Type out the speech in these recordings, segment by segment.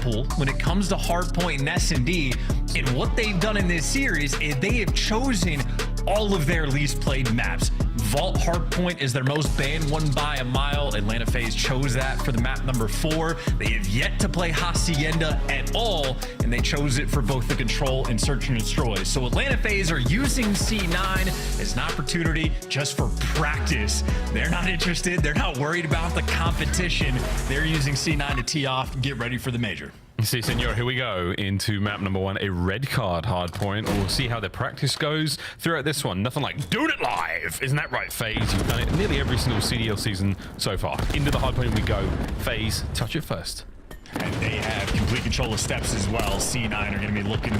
pool when it comes to hardpoint and S&D, and what they've done in this series is they have chosen all of their least played maps. Vault Hardpoint is their most banned one by a mile. Atlanta FaZe chose that for the map number 4. They have yet to play Hacienda at all, and they chose it for both the Control and Search and Destroy. So Atlanta FaZe are using C9 as an opportunity just for practice. They're not interested. They're not worried about the competition. They're using C9 to tee off and get ready for the major. See, senor, here we go into map number 1, a red card hardpoint. We'll see how the practice goes throughout this one. Nothing like doing it live. Isn't that right, FaZe? You've done it nearly every single CDL season so far. Into the hardpoint we go. FaZe, touch it first. And they have complete control of steps as well. C9 are going to be looking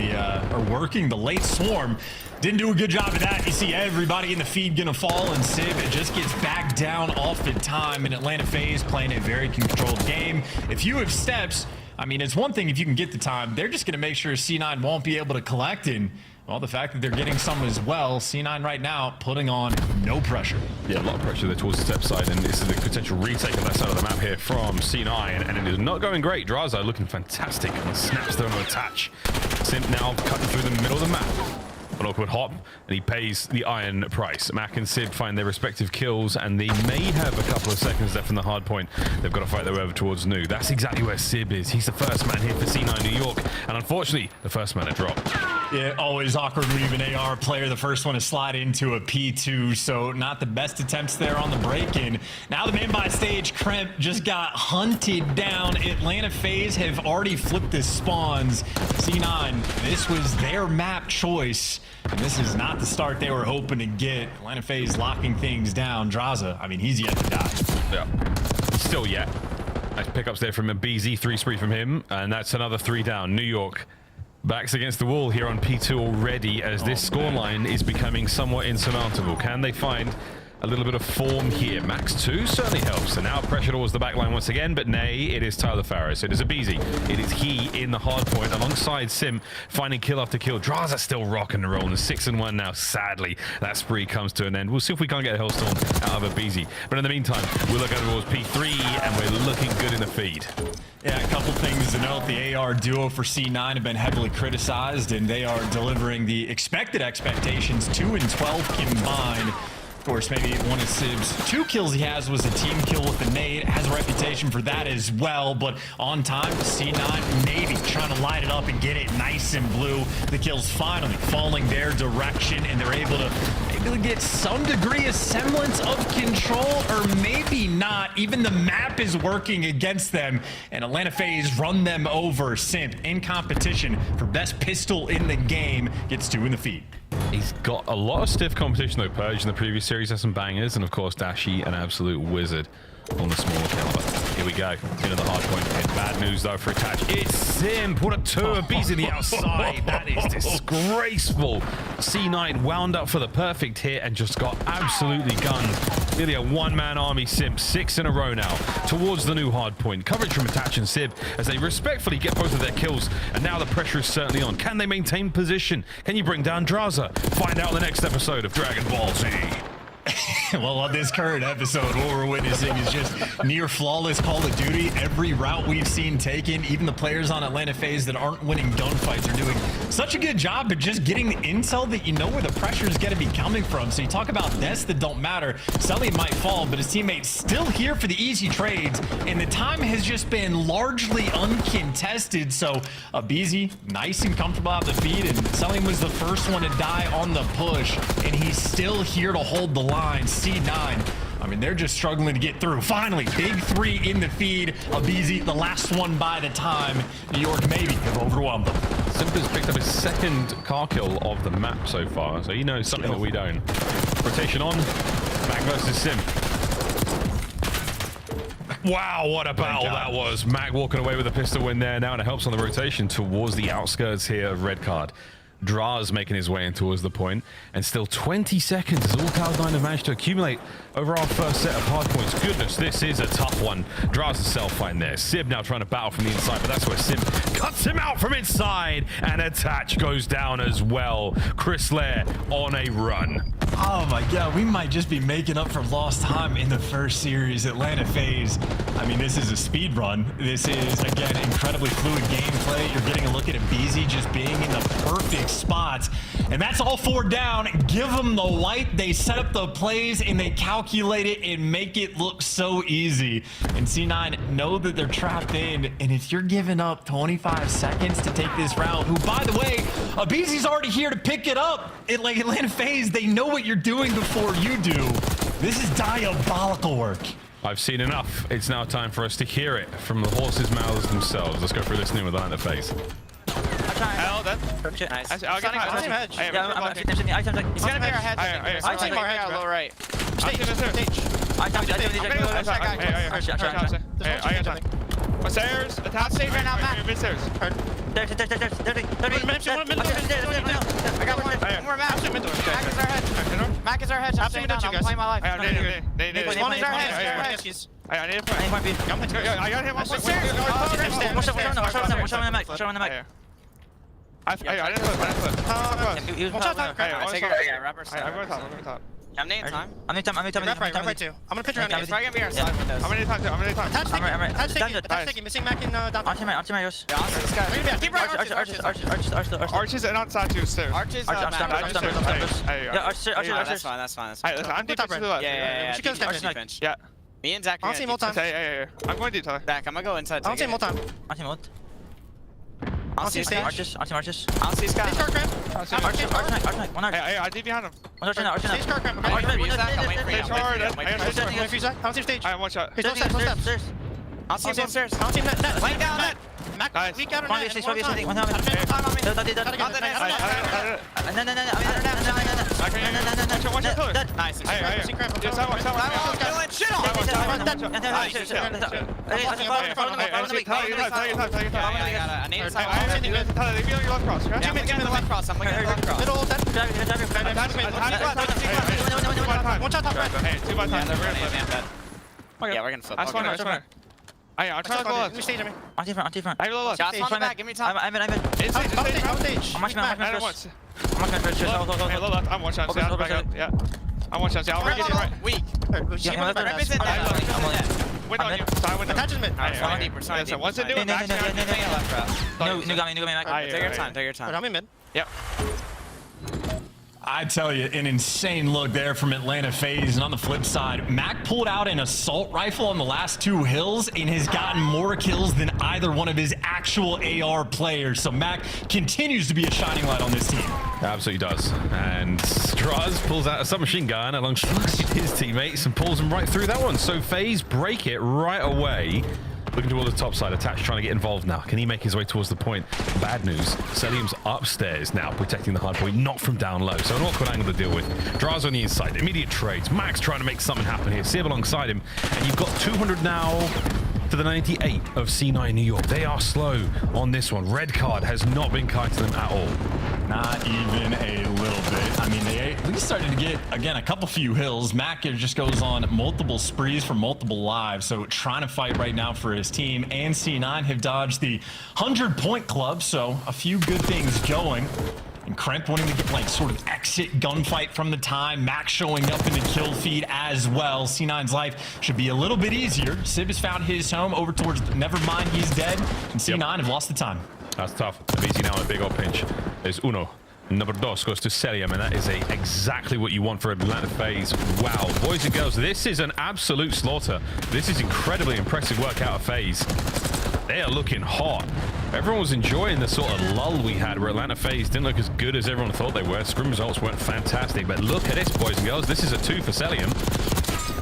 working the late swarm. Didn't do a good job of that. You see everybody in the feed going to fall, and Civ just gets back down off in time. And Atlanta FaZe playing a very controlled game. If you have steps, I mean, it's one thing if you can get the time. They're just going to make sure C9 won't be able to collect. And, well, the fact that they're getting some as well, C9 right now putting on no pressure. Yeah, a lot of pressure there towards the step side, and this is the potential retake of that side of the map here from C9, and it is not going great. Draza looking fantastic and snaps there on an attach. Simp now cutting through the middle of the map. An awkward hop, and he pays the iron price. Mac and Sib find their respective kills, and they may have a couple of seconds left in the hard point. They've got to fight their way over towards Nu. That's exactly where Sib is. He's the first man here for C9 New York, and unfortunately, the first man to drop. Yeah, always awkward when you have an AR player. The first one to slide into a P2, so not the best attempts there on the break-in. Now the man by stage, Kremp, just got hunted down. Atlanta FaZe have already flipped the spawns. C9, this was their map choice, and this is not the start they were hoping to get. Atlanta FaZe locking things down. Draza, I mean, he's yet to die. Yeah, still yet. Nice pickups there from a BZ, 3 spree from him, and that's another 3 down. New York backs against the wall here on P2 already, as this scoreline is becoming somewhat insurmountable. Can they find a little bit of form here? Max 2 certainly helps, and now pressure towards the back line once again, but nay, it is Tyler Farris. It is a BZ. It is he in the hard point alongside Sim, finding kill after kill. Draza still rocking and rolling. 6-1 now. Sadly, that spree comes to an end. We'll see if we can't get a Hellstorm out of a BZ. But in the meantime, we'll look over towards P3, and we're looking good in the feed. Yeah, a couple things to note. The AR duo for C9 have been heavily criticized, and they are delivering the expected expectations, 2 and 12 combined. Of course, maybe one of Sib's 2 kills he has was a team kill with the nade. Has a reputation for that as well, but on time, C9 maybe trying to light it up and get it nice and blue. The kills finally falling their direction, and they're able to maybe get some degree of semblance of control, or maybe not. Even the map is working against them, and Atlanta FaZe run them over. Simp in competition for best pistol in the game gets 2 in the feed. He's got a lot of stiff competition though. Purge in the previous series has some bangers, and of course Dashi, an absolute wizard on the smaller caliber. Here we go into the hard point. And bad news though for attach. It's Simp. What a 2 apiece in the outside. That is disgraceful. C9 wound up for the perfect hit and just got absolutely gunned. Nearly a 1-man army. Simp 6 in a row now towards the new hard point. Coverage from Attach and Sib as they respectfully get both of their kills, and now the pressure is certainly on. Can they maintain position? Can you bring down Draza? Find out in the next episode of Dragon Ball Z. Well, on this current episode, what we're witnessing is just near flawless Call of Duty. Every route we've seen taken, even the players on Atlanta FaZe that aren't winning gunfights are doing such a good job at just getting the intel that you know where the pressure is going to be coming from. So you talk about deaths that don't matter. Sully might fall, but his teammates still here for the easy trades, and the time has just been largely uncontested. So a BZ, nice and comfortable out the feed, and Sully was the first one to die on the push, and he's still here to hold the line. C9, I mean, they're just struggling to get through. Finally, big 3 in the feed. A BZ, the last one by the time. New York maybe have overwhelmed them. Simp has picked up his 2nd car kill of the map so far, so he knows something that we don't. Rotation on. Mac versus Simp. Wow, what a battle that was. Mac walking away with a pistol win there now, and it helps on the rotation towards the outskirts here of red card. Draz making his way in towards the point, and still 20 seconds as all Cloud9 have managed to accumulate over our first set of hard points. Goodness, this is a tough one. Draz is self-find there. Sib now trying to battle from the inside, but that's where Sib cuts him out from inside, and Attach goes down as well. Chris Lair on a run. Oh my god, we might just be making up for lost time in the first series. Atlanta FaZe, I mean, this is a speed run. This is, again, incredibly fluid gameplay. You're getting a look at a BZ just being in the perfect spots. And that's all 4 down. Give them the white. They set up the plays and they calculate it and make it look so easy. And C9 know that they're trapped in. And if you're giving up 25 seconds to take this round, who, by the way, BZ's already here to pick it up. Like Atlanta FaZe, they know what you're doing before you do. This is diabolical work. I've seen enough. It's now time for us to hear it from the horses' mouths themselves. Let's go through this new with Atlanta FaZe. Hell, that. Nice. I'll get my hedge. He's gonna be our hedge. I take my hedge, low right. Stage. My stairs. The top stage right now, Matt. Mid stairs. I got one more Mac. Mac is our hedge. I'm staying down. I'm playing my life. One is our hedge. I need a point. I got him. Watch on the Mac. I didn't flip. Watch out, top. I'm going top. I'm nading time. I'm right too. I'm gonna pitch around. It's probably gonna be our side windows. I'm gonna need time. Touch taking. Missing Mac in down. Yeah, I'll see this guy. Keep right. Arches and outside too. Stairs. Arches. That's fine. Hey, listen, I'm deep to the left. Yeah. She goes down. Yeah. Me and Zach. I'll see more time. Yeah. I'm going deep, Tyler. Back. I'm gonna go inside. I'll see more time. I'll see stage. Arches. Stage I'll see Scott. car cramp. Hey, I deep behind him. Stage car cramp. I'm waiting for you, Zach. I'm waiting for you. Stage hard. I don't see stage. I have one shot. He's no steps. I'll see him downstairs. I don't see net. Lay down net. Mac, Nice. weak out of One net. stage, One time. one time. Time on me. On the net. Nice. Shit on. I need inside. I'm left cross. I'm looking at left cross. Middle, one shot top right. Yeah, we're gonna flip. That's fine. I'm trying to go left. We stage me. I have a little left. Shots on the back. Give me time. I'm stage. I once. Hey, little left. I'm one shot. Yeah. I'm one shot. Yeah, I'll get it right. Weak. Win on you. Side window. Attach his mid. Once it do it, back New got me back. Take your time. I'm in mid. Yep. I tell you, an insane look there from Atlanta FaZe. And on the flip side, Mac pulled out an assault rifle on the last 2 hills and has gotten more kills than either one of his actual AR players. So Mac continues to be a shining light on this team. Absolutely does. And Straz pulls out a submachine gun alongside his teammates and pulls them right through that one. So FaZe break it right away. Looking toward the top side, Attach trying to get involved now. Can he make his way towards the point? Bad news. Celium's upstairs now, protecting the hard point, not from down low. So an awkward angle to deal with. Draz on the inside, immediate trades. Max trying to make something happen here. Sib alongside him. And you've got 200 now to the 98 of C9 New York. They are slow on this one. Red card has not been kind to them at all. Not even a little bit. I mean, they at least started to get, again, a couple few hills. Mac just goes on multiple sprees for multiple lives. So trying to fight right now for his team. And C9 have dodged the 100-point club. So a few good things going. And Kremp wanting to get like sort of exit gunfight from the time. Max showing up in the kill feed as well. C9's life should be a little bit easier. Sib has found his home over towards Nevermind, he's dead. And C9 have lost the time. That's tough. BZ now in a big old pinch. There's Uno. Number dos goes to Celium, and that is exactly what you want for Atlanta FaZe. Wow, boys and girls, this is an absolute slaughter. This is incredibly impressive work out of FaZe. They are looking hot. Everyone was enjoying the sort of lull we had where Atlanta FaZe didn't look as good as everyone thought they were. Scrim results weren't fantastic, but look at this, boys and girls. This is a 2 for Celium.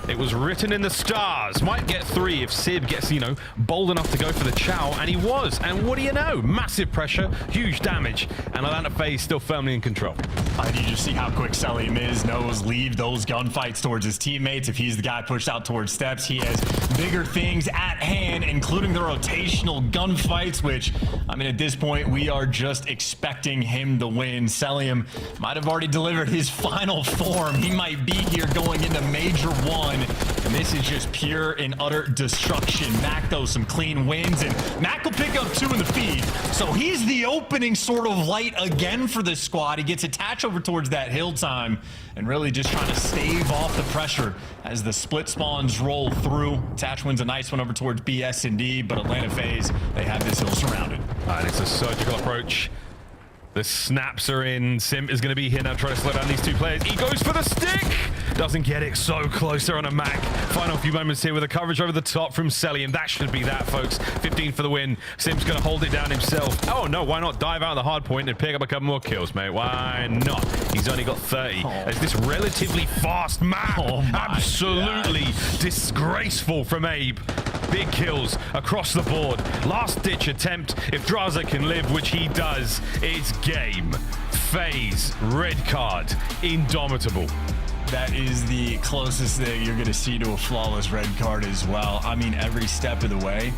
It was written in the stars. Might get 3 if Sib gets, you know, bold enough to go for the chow, and he was. And what do you know? Massive pressure, huge damage, and Atlanta FaZe still firmly in control. You just see how quick Celium knows leave those gunfights towards his teammates. If he's the guy pushed out towards steps, he has bigger things at hand, including the rotational gunfights, which, I mean, at this point, we are just expecting him to win. Celium might have already delivered his final form. He might be here going into Major 1. 1, and this is just pure and utter destruction. Mac, though, some clean wins, and Mac will pick up 2 in the feed, so he's the opening sort of light again for this squad. He gets attached over towards that hill time, and really just trying to stave off the pressure as the split spawns roll through. Attach wins a nice one over towards BS and D, but Atlanta FaZe, they have this hill surrounded. And it's a surgical approach. The snaps are in. Simp is going to be here now trying to slow down these 2 players. He goes for the stick. Doesn't get it. So close there on a Mac. Final few moments here with a coverage over the top from Celium. That should be that, folks. 15 for the win. Simp's going to hold it down himself. Oh, no. Why not dive out of the hard point and pick up a couple more kills, mate? Why not? He's only got 30. As this relatively fast map. Absolutely disgraceful from Abe. Big kills across the board. Last ditch attempt. If Draza can live, which he does, it's game. FaZe, red card, indomitable. That is the closest thing you're going to see to a flawless red card as well. I mean, every step of the way,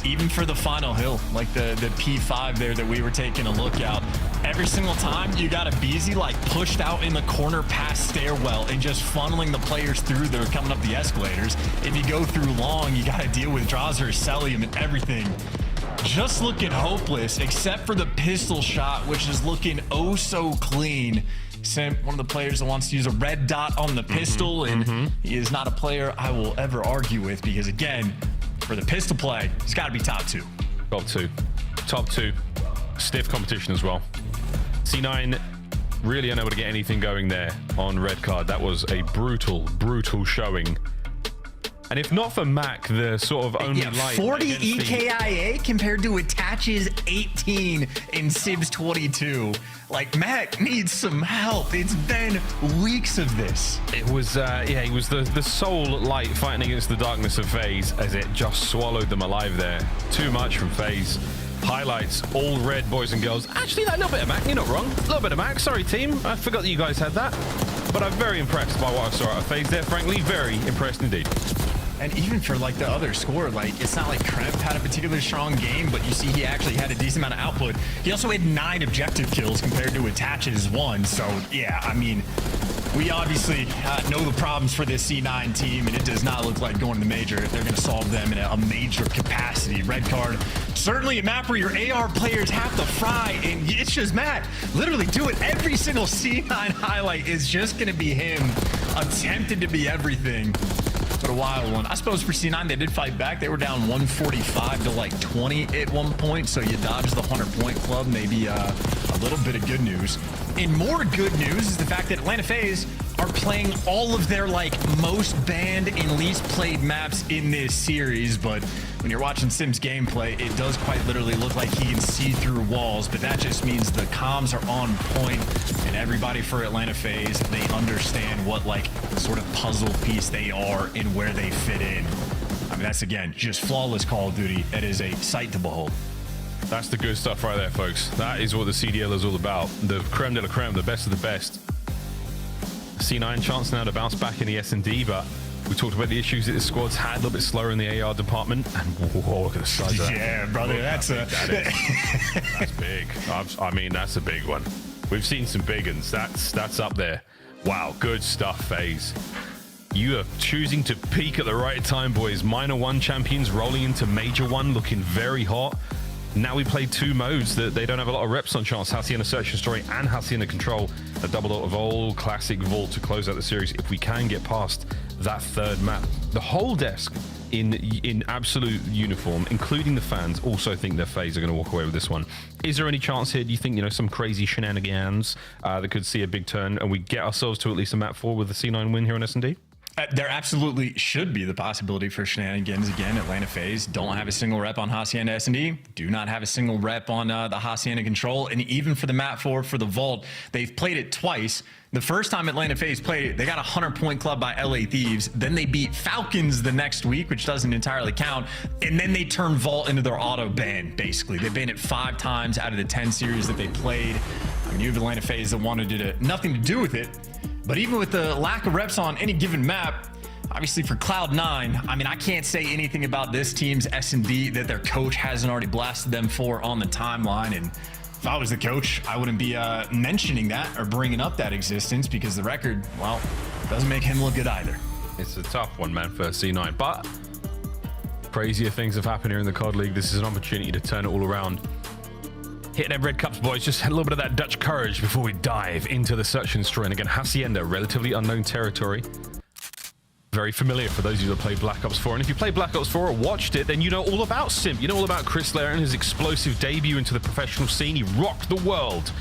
even for the final hill, like the P5 there that we were taking a look at, every single time you got a BZ like pushed out in the corner past stairwell and just funneling the players through that are coming up the escalators. If you go through long, you got to deal with Drazer, Celium, and everything. Just looking hopeless, except for the pistol shot, which is looking oh so clean. Simp, one of the players that wants to use a red dot on the pistol, and he is not a player I will ever argue with, because again, for the pistol play, he's got to be top 2. Top two. Stiff competition as well. C9 really unable to get anything going there on red card. That was a brutal showing. And if not for Mac, the sort of only light 40 EKIA compared to Attach's 18 in Sib's 22. Like, Mac needs some help. It's been weeks of this. It was, he was the sole light fighting against the darkness of FaZe as it just swallowed them alive there. Too much from FaZe. Highlights, all red, boys and girls. Actually, that little bit of Mac, you're not wrong. A little bit of Mac. Sorry, team. I forgot that you guys had that. But I'm very impressed by what I saw out of FaZe there. Frankly, very impressed indeed. And even for like the other score, like it's not like Kremp had a particularly strong game, but you see he actually had a decent amount of output. He also had 9 objective kills compared to Attach's 1. So yeah, I mean, we obviously know the problems for this C9 team, and it does not look like going to the major. They're going to solve them in a major capacity. Red card, certainly a map where your AR players have to fry, and it's just Matt literally do it. Every single C9 highlight is just going to be him attempting to be everything. But a wild one. I suppose for C9, they did fight back. They were down 145 to like 20 at one point, so you dodged the 100-point club. Maybe a little bit of good news. And more good news is the fact that Atlanta FaZe are playing all of their like most banned and least played maps in this series. But when you're watching Sim's gameplay, it does quite literally look like he can see through walls. But that just means the comms are on point, and everybody for Atlanta FaZe, they understand what like sort of puzzle piece they are and where they fit in. I mean, that's again just flawless Call of Duty. It is a sight to behold. That's the good stuff right there, folks. That is what the CDL is all about. The creme de la creme, the best of the best. C9 chance now to bounce back in the S&D, but we talked about the issues that the squad's had, a little bit slower in the AR department. And whoa, look at the size of that. Yeah, brother, that's big. I mean, that's a big one. We've seen some big ones. That's up there. Wow, good stuff, FaZe. You are choosing to peak at the right time, boys. Minor 1 champions rolling into Major 1, looking very hot. Now we play 2 modes that they don't have a lot of reps on chance. Hacienda Search and Story and Hacienda Control. A double of old classic Vault to close out the series if we can get past that 3rd map. The whole desk in absolute uniform, including the fans, also think their FaZe are going to walk away with this one. Is there any chance here, do you think, some crazy shenanigans that could see a big turn and we get ourselves to at least a map 4 with the C9 win here on S&D? There absolutely should be the possibility for shenanigans again. Atlanta FaZe don't have a single rep on Hacienda S&D, do not have a single rep on the Hacienda Control, and even for the map 4 for the Vault, they've played it twice. The first time Atlanta FaZe played it, they got a 100-point club by LA Thieves. Then they beat Falcons the next week, which doesn't entirely count. And then they turned Vault into their auto ban, basically. They banned it 5 times out of the 10 series that they played. I mean, you have Atlanta FaZe that wanted nothing to do with it. But even with the lack of reps on any given map, obviously for Cloud9, I mean, I can't say anything about this team's S&D that their coach hasn't already blasted them for on the timeline. And if I was the coach, I wouldn't be mentioning that or bringing up that existence, because the record, well, doesn't make him look good either. It's a tough one, man, for C9. But crazier things have happened here in the COD League. This is an opportunity to turn it all around. Hitting them red cups, boys. Just a little bit of that Dutch courage before we dive into the search and destroy. And again, Hacienda, relatively unknown territory. Very familiar for those of you that play Black Ops 4. And if you play Black Ops 4 or watched it, then you know all about Simp. You know all about Chris Lair and his explosive debut into the professional scene. He rocked the world.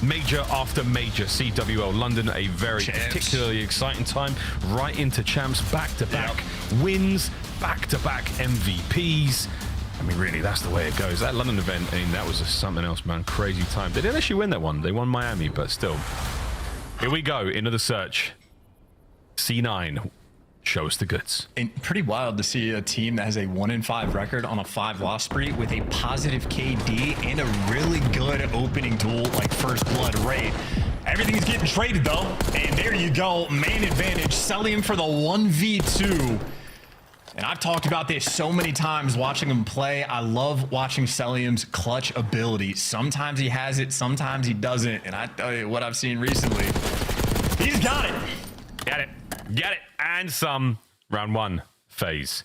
Major after major. CWL London, a very particularly exciting time. Right into champs, back-to-back wins, back-to-back MVPs. I mean, really, that's the way it goes. That London event, I mean, that was just something else, man. Crazy time. They didn't actually win that one. They won Miami, but still. Here we go, into the search. C9, show us the goods. And pretty wild to see a team that has a 1-5 record on a 5-loss spree with a positive KD and a really good opening duel, like first blood rate. Everything's getting traded, though. And there you go, man advantage. Celium for the 1v2. And I've talked about this so many times watching him play. I love watching Celium's clutch ability. Sometimes he has it, sometimes he doesn't. And I tell you what I've seen recently, he's got it. Get it. Get it. And some. Round 1, FaZe.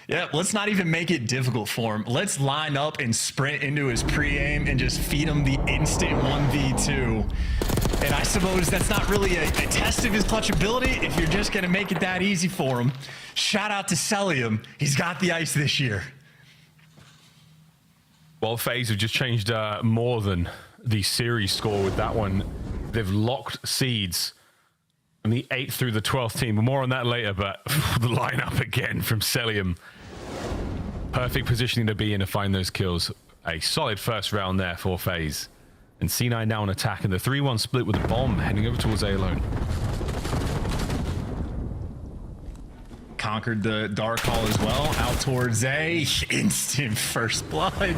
Yeah, let's not even make it difficult for him. Let's line up and sprint into his pre-aim and just feed him the instant 1v2. And I suppose that's not really a test of his clutch ability if you're just going to make it that easy for him. Shout out to Celium. He's got the ice this year. Well, FaZe have just changed more than the series score with that one. They've locked seeds on the 8th through the 12th team. More on that later, but the lineup again from Celium. Perfect positioning to be in to find those kills. A solid first round there for FaZe. And C9 now on attack, and the 3-1 split with a bomb heading over towards A alone. Conquered the Dark Hall as well, out towards A. Instant first blood.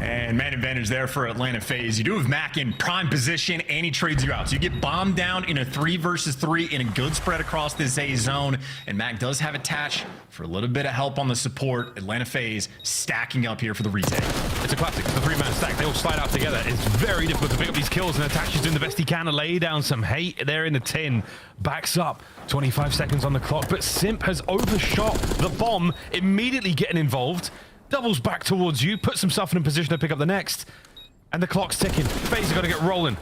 And man advantage there for Atlanta FaZe. You do have Mac in prime position, and he trades you out. So you get bombed down in a 3 versus 3 in a good spread across this A zone. And Mac does have attach for a little bit of help on the support. Atlanta FaZe stacking up here for the retake. It's a classic. It's a 3-man stack. They all slide out together. It's very difficult to pick up these kills, and Attach is doing the best he can to lay down some hate there in the tin. Backs up. 25 seconds on the clock, but Simp has overshot the bomb, immediately getting involved. Doubles back towards you, puts himself in a position to pick up the next. And the clock's ticking. FaZe have got to get rolling.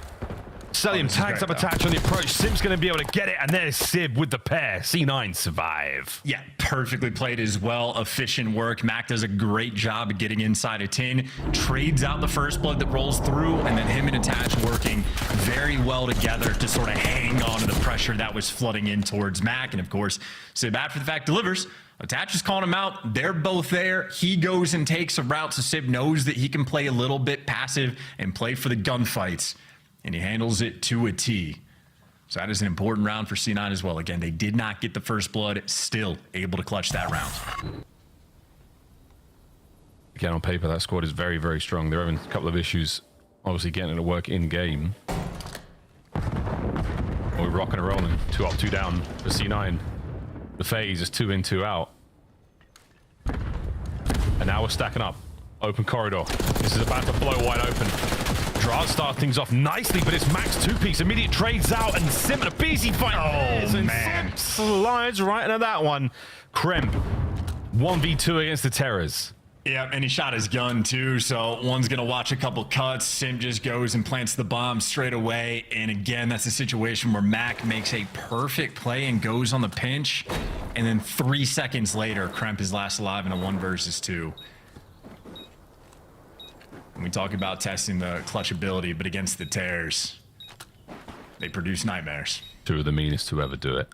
Celium tags up Attach on the approach. Simp's going to be able to get it, and there's Sib with the pair. C9 survive. Yeah, perfectly played as well. Efficient work. Mac does a great job of getting inside a tin. Trades out the first blood that rolls through, and then him and Attach working very well together to sort of hang on to the pressure that was flooding in towards Mac. And of course, Sib, after the fact, delivers. Attach is calling him out. They're both there. He goes and takes a route, so Sib knows that he can play a little bit passive and play for the gunfights. And he handles it to a T. So that is an important round for C9 as well. Again, they did not get the first blood, still able to clutch that round. Again, on paper, that squad is very, very strong. They're having a couple of issues, obviously getting it to work in-game. We're rocking and rolling. 2 up, 2 down for C9. The FaZe is 2 in, 2 out. And now we're stacking up. Open corridor. This is about to blow wide open. Draz starts things off nicely, but it's Max 2-piece. Immediate trades out, and Sim and a BZ fight. Oh, man. Slides right into that one. Kremp, 1v2 against the Terrors. Yeah, and he shot his gun too, so one's gonna watch a couple cuts. Sim just goes and plants the bomb straight away. And again, that's a situation where Mac makes a perfect play and goes on the pinch. And then 3 seconds later, Kremp is last alive in a 1 versus 2. And we talk about testing the clutch ability, but against the Terrors, they produce nightmares. 2 of the meanest to ever do it.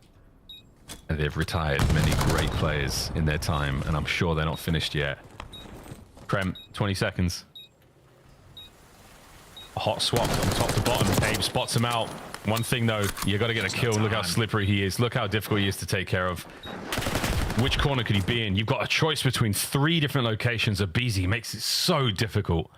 And they've retired many great players in their time, and I'm sure they're not finished yet. Krem, 20 seconds. A hot swap from top to bottom. Abe spots him out. One thing though, you got to get a kill. Look how slippery he is. Look how difficult he is to take care of. Which corner could he be in? You've got a choice between 3 different locations. A BZ makes it so difficult.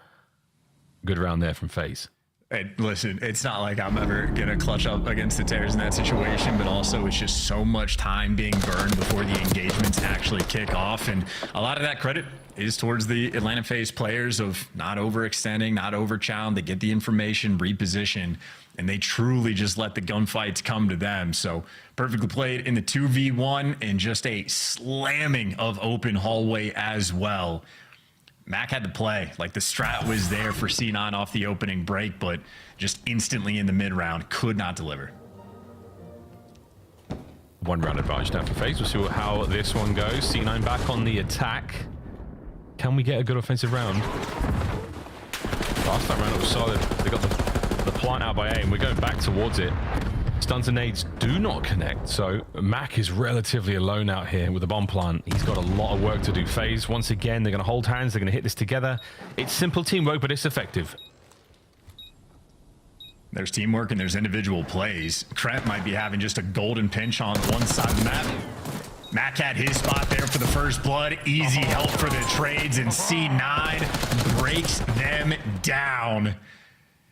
Good round there from FaZe. Hey, listen, it's not like I'm ever going to clutch up against the Terrors in that situation, but also it's just so much time being burned before the engagements actually kick off. And a lot of that credit is towards the Atlanta FaZe players of not overextending, not overchowing. They get the information, reposition, and they truly just let the gunfights come to them. So perfectly played in the 2v1 and just a slamming of open hallway as well. Mac had to play. Like, the strat was there for C9 off the opening break, but just instantly in the mid round could not deliver. One round advantage now for FaZe. We'll see how this one goes. C9 back on the attack. Can we get a good offensive round? Last time round it was solid. They got the plant out by A, and we're going back towards it. Stuns and nades do not connect, so Mac is relatively alone out here with the bomb plant. He's got a lot of work to do. FaZe, once again, they're going to hold hands. They're going to hit this together. It's simple teamwork, but it's effective. There's teamwork and there's individual plays. Kremp might be having just a golden pinch on one side of the map. Mac had his spot there for the first blood. Easy help for the trades, and C9 breaks them down.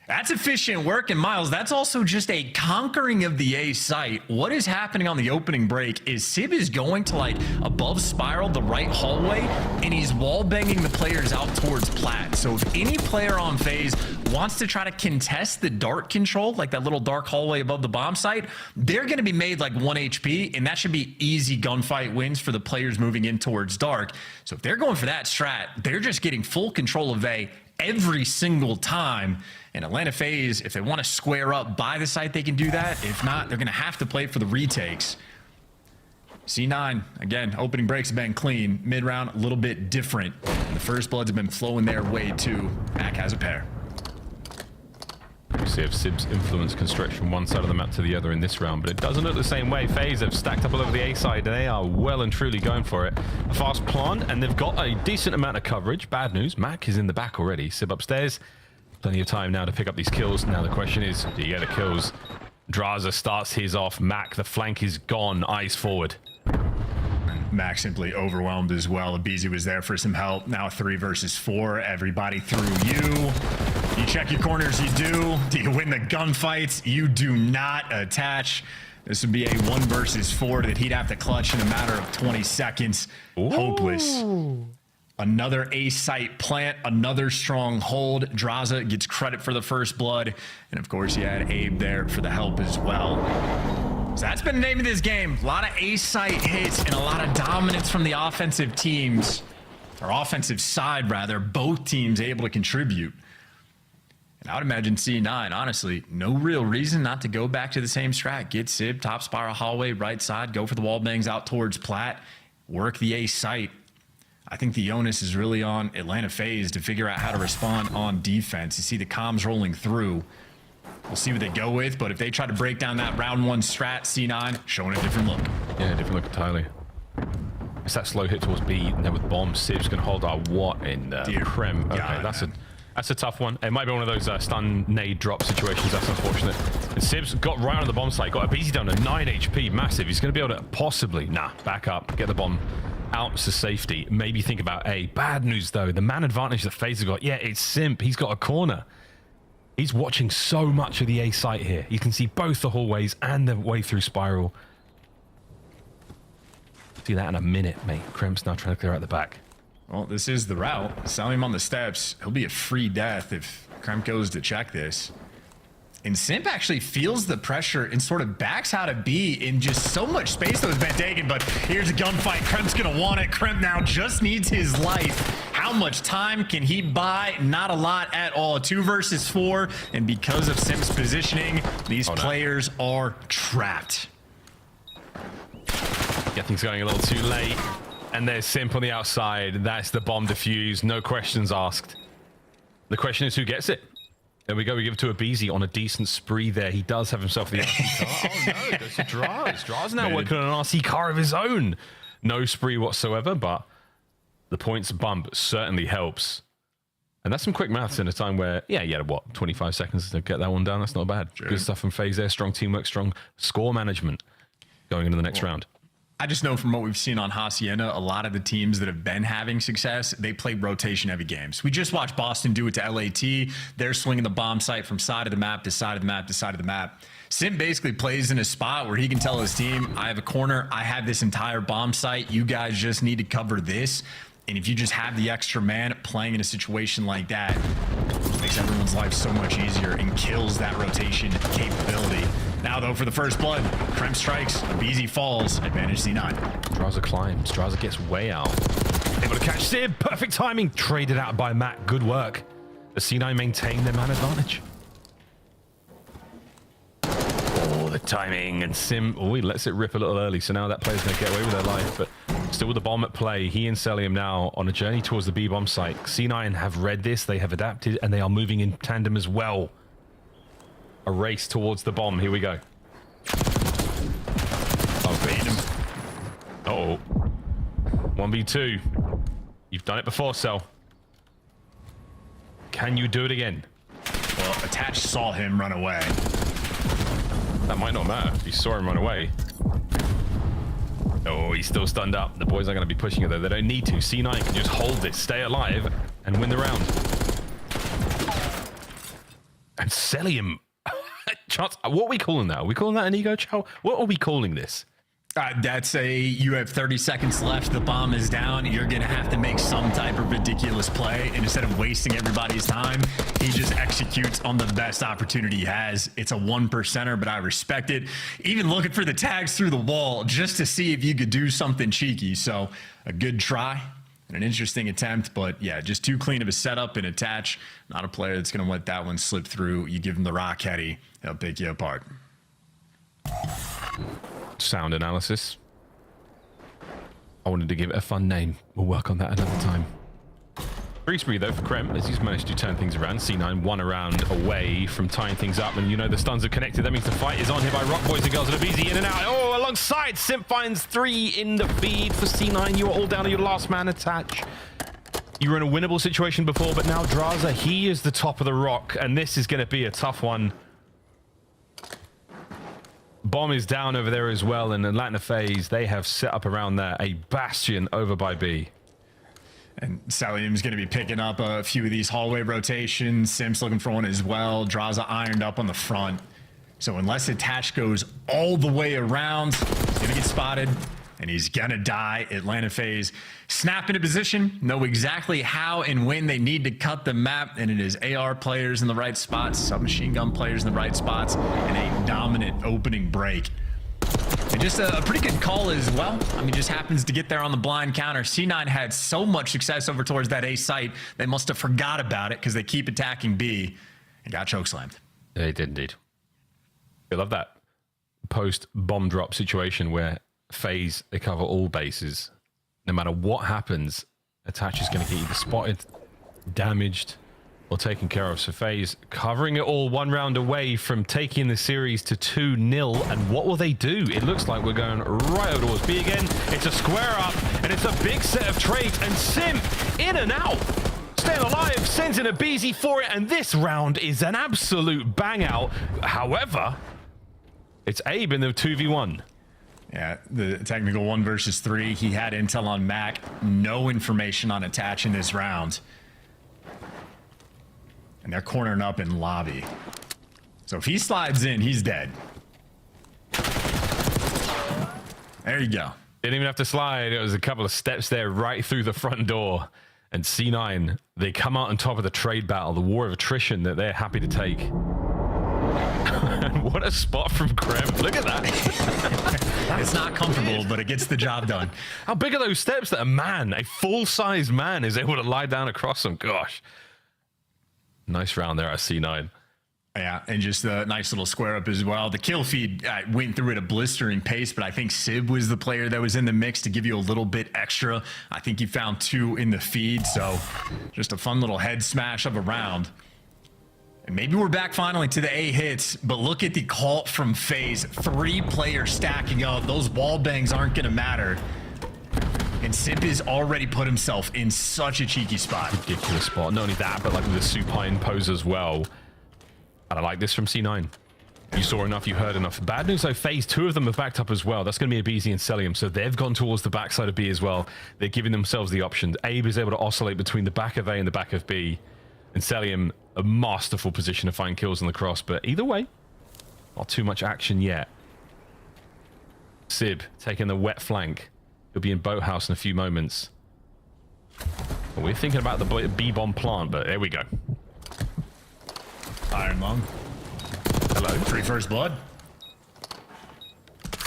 That's efficient work, and Miles, that's also just a conquering of the A site. What is happening on the opening break is Sib is going to, like, above spiral the right hallway, and he's wall banging the players out towards plat. So if any player on FaZe wants to try to contest the dark control, like that little dark hallway above the bomb site, they're going to be made like 1 HP, and that should be easy gunfight wins for the players moving in towards dark. So if they're going for that strat, they're just getting full control of A every single time. And Atlanta FaZe, if they want to square up by the site, they can do that. If not, they're going to have to play for the retakes. C9, again, opening breaks have been clean. Mid-round, a little bit different. And the first bloods have been flowing their way, too. Mac has a pair. We see if Sib's influence can stretch from one side of the map to the other in this round, but it doesn't look the same way. FaZe have stacked up all over the A side, and they are well and truly going for it. A fast plant, and they've got a decent amount of coverage. Bad news, Mac is in the back already. Sib upstairs. Plenty of time now to pick up these kills. Now the question is, do you get the kills? Draza starts his off. Mac, the flank is gone. Eyes forward. Mac simply overwhelmed as well. Abizi was there for some help. Now 3 versus 4. Everybody through you. You check your corners, you do. Do you win the gunfights? You do not attach. This would be a 1 versus 4 that he'd have to clutch in a matter of 20 seconds. Ooh. Hopeless. Another A site plant, another strong hold. Draza gets credit for the first blood. And of course, you had Abe there for the help as well. So that's been the name of this game. A lot of A site hits and a lot of dominance from the offensive teams, or offensive side rather, both teams able to contribute. And I would imagine C9, honestly, no real reason not to go back to the same strat. Get Sib, top spiral hallway, right side, go for the wall bangs out towards plat, work the A site. I think the onus is really on Atlanta FaZe to figure out how to respond on defense. You see the comms rolling through. We'll see what they go with, but if they try to break down that round 1 strat, C9 showing a different look. Yeah, different look entirely. It's that slow hit towards B, and then with bombs, Sib's going to hold our what in Prem. Okay, God, that's a tough one. It might be one of those stun nade drop situations. That's unfortunate. And Sib's got right on the bomb site, got a BZ down to 9 HP, massive. He's going to be able to possibly, back up, get the bomb out to safety. Maybe think about A. Bad news though, the man advantage that FaZe have got, yeah, it's Simp. He's got a corner. He's watching so much of the A site here. You can see both the hallways and the way through spiral. See that in a minute, mate. Kremp's now trying to clear out the back. Well, this is the route. Selling him on the steps. He'll be a free death if Kremp goes to check this. And Simp actually feels the pressure and sort of backs out of B in just so much space that was been taken. But here's a gunfight. Kremp's going to want it. Kremp now just needs his life. How much time can he buy? Not a lot at all. 2 versus 4. And because of Simp's positioning, these players are trapped. Get things going a little too late. And there's Simp on the outside. That's the bomb defused. No questions asked. The question is who gets it. There we go. We give it to Abizi on a decent spree there. He does have himself the RC car. Oh no, it goes to Draz. Draz now working on an RC car of his own. No spree whatsoever, but the points bump certainly helps. And that's some quick maths in a time where, yeah, you had, what, 25 seconds to get that one down. That's not bad. Sure. Good stuff from FaZe there. Strong teamwork, strong score management going into the next round. I just know from what we've seen on Hacienda, a lot of the teams that have been having success, they play rotation-heavy games. We just watched Boston do it to LAT. They're swinging the bomb site from side of the map to side of the map to side of the map. Sim basically plays in a spot where he can tell his team, I have a corner, I have this entire bomb site, you guys just need to cover this. And if you just have the extra man playing in a situation like that, it makes everyone's life so much easier and kills that rotation capability. Now, though, for the first blood, Krem strikes, BZ falls, advantage C9. Draza climbs. Draza gets way out. Able to catch Sib. Perfect timing. Traded out by Matt. Good work. The C9 maintain their man advantage. Oh, the timing. And Sim, oh, he lets it rip a little early. So now that player's going to get away with their life. But still with the bomb at play, he and Celium now on a journey towards the B-bomb site. C9 have read this. They have adapted, and they are moving in tandem as well. A race towards the bomb. Here we go. Oh, beat him. Uh-oh. 1v2. You've done it before, Cell. Can you do it again? Well, Attach saw him run away. That might not matter. He saw him run away. Oh, he's still stunned up. The boys are going to be pushing it, though. They don't need to. C9 can just hold this, stay alive, and win the round. And Celium... Chance, what are we calling that? Are we calling that an ego chow? What are we calling this? That's you have 30 seconds left. The bomb is down. You're going to have to make some type of ridiculous play. And instead of wasting everybody's time, he just executes on the best opportunity he has. It's a 1%er, but I respect it. Even looking for the tags through the wall just to see if you could do something cheeky. So a good try. An interesting attempt, but yeah, just too clean of a setup and Attach. Not a player that's going to let that one slip through. You give him the rock heady, he'll pick you apart. Sound analysis. I wanted to give it a fun name. We'll work on that another time. Free spree though for Krem, as he's managed to turn things around. C9 one around away from tying things up, and you know the stuns are connected. That means the fight is on here by Rock Boys and Girls, and a BZ in and out. Oh, alongside Simp finds 3 in the feed for C9. You are all down to your last man. Attach. You were in a winnable situation before, but now Draza, he is the top of the rock, and this is going to be a tough one. Bomb is down over there as well, and Atlanta FaZe, they have set up around there a bastion over by B. And Celium's going to be picking up a few of these hallway rotations. Sim's looking for one as well. Draza ironed up on the front. So unless Attach goes all the way around, he's going to get spotted, and he's going to die. Atlanta FaZe snap into position, know exactly how and when they need to cut the map, and it is AR players in the right spots, submachine gun players in the right spots, and a dominant opening break. And just a pretty good call as well. I mean, just happens to get there on the blind counter. C9 had so much success over towards that A site, they must have forgot about it because they keep attacking B and got chokeslammed. They did indeed. I love that post bomb drop situation where FaZe, they cover all bases. No matter what happens, Attach is going to get either spotted, damaged, or taken care of. So FaZe covering it all, 1 round away from taking the series to 2-0. And what will they do? It looks like we're going right over towards B again. It's a square up, and it's a big set of trades. And Sim in and out. Staying alive, sends in a BZ for it, and this round is an absolute bang out. However, it's Abe in the 2v1. Yeah, the technical 1 versus 3. He had intel on Mac, no information on Attach in this round. And they're cornering up in lobby. So if he slides in, he's dead. There you go. Didn't even have to slide. It was a couple of steps there right through the front door. And C9, they come out on top of the trade battle, the war of attrition that they're happy to take. And what a spot from Krem. Look at that. It's not comfortable, but it gets the job done. How big are those steps that a full-sized man is able to lie down across them? Gosh. Nice round there at C9. Yeah, and just a nice little square up as well. The kill feed went through at a blistering pace, but I think Sib was the player that was in the mix to give you a little bit extra. I think he found 2 in the feed, so just a fun little head smash of a round. And maybe we're back finally to the A hits, but look at the call from FaZe. 3 players stacking up. Those wall bangs aren't going to matter. And Simp has already put himself in such a cheeky spot. Ridiculous spot. Not only that, but like with the supine pose as well. And I like this from C9. You saw enough, you heard enough. Bad news though, FaZe, 2 of them have backed up as well. That's going to be a BZ and Celium, so they've gone towards the backside of B as well. They're giving themselves the option. Abe is able to oscillate between the back of A and the back of B. And Celium, a masterful position to find kills on the cross, but either way, not too much action yet. Sib taking the wet flank. He'll be in Boathouse in a few moments. We're thinking about the B-bomb plant, but there we go. Iron Lung. Hello. 3 first blood.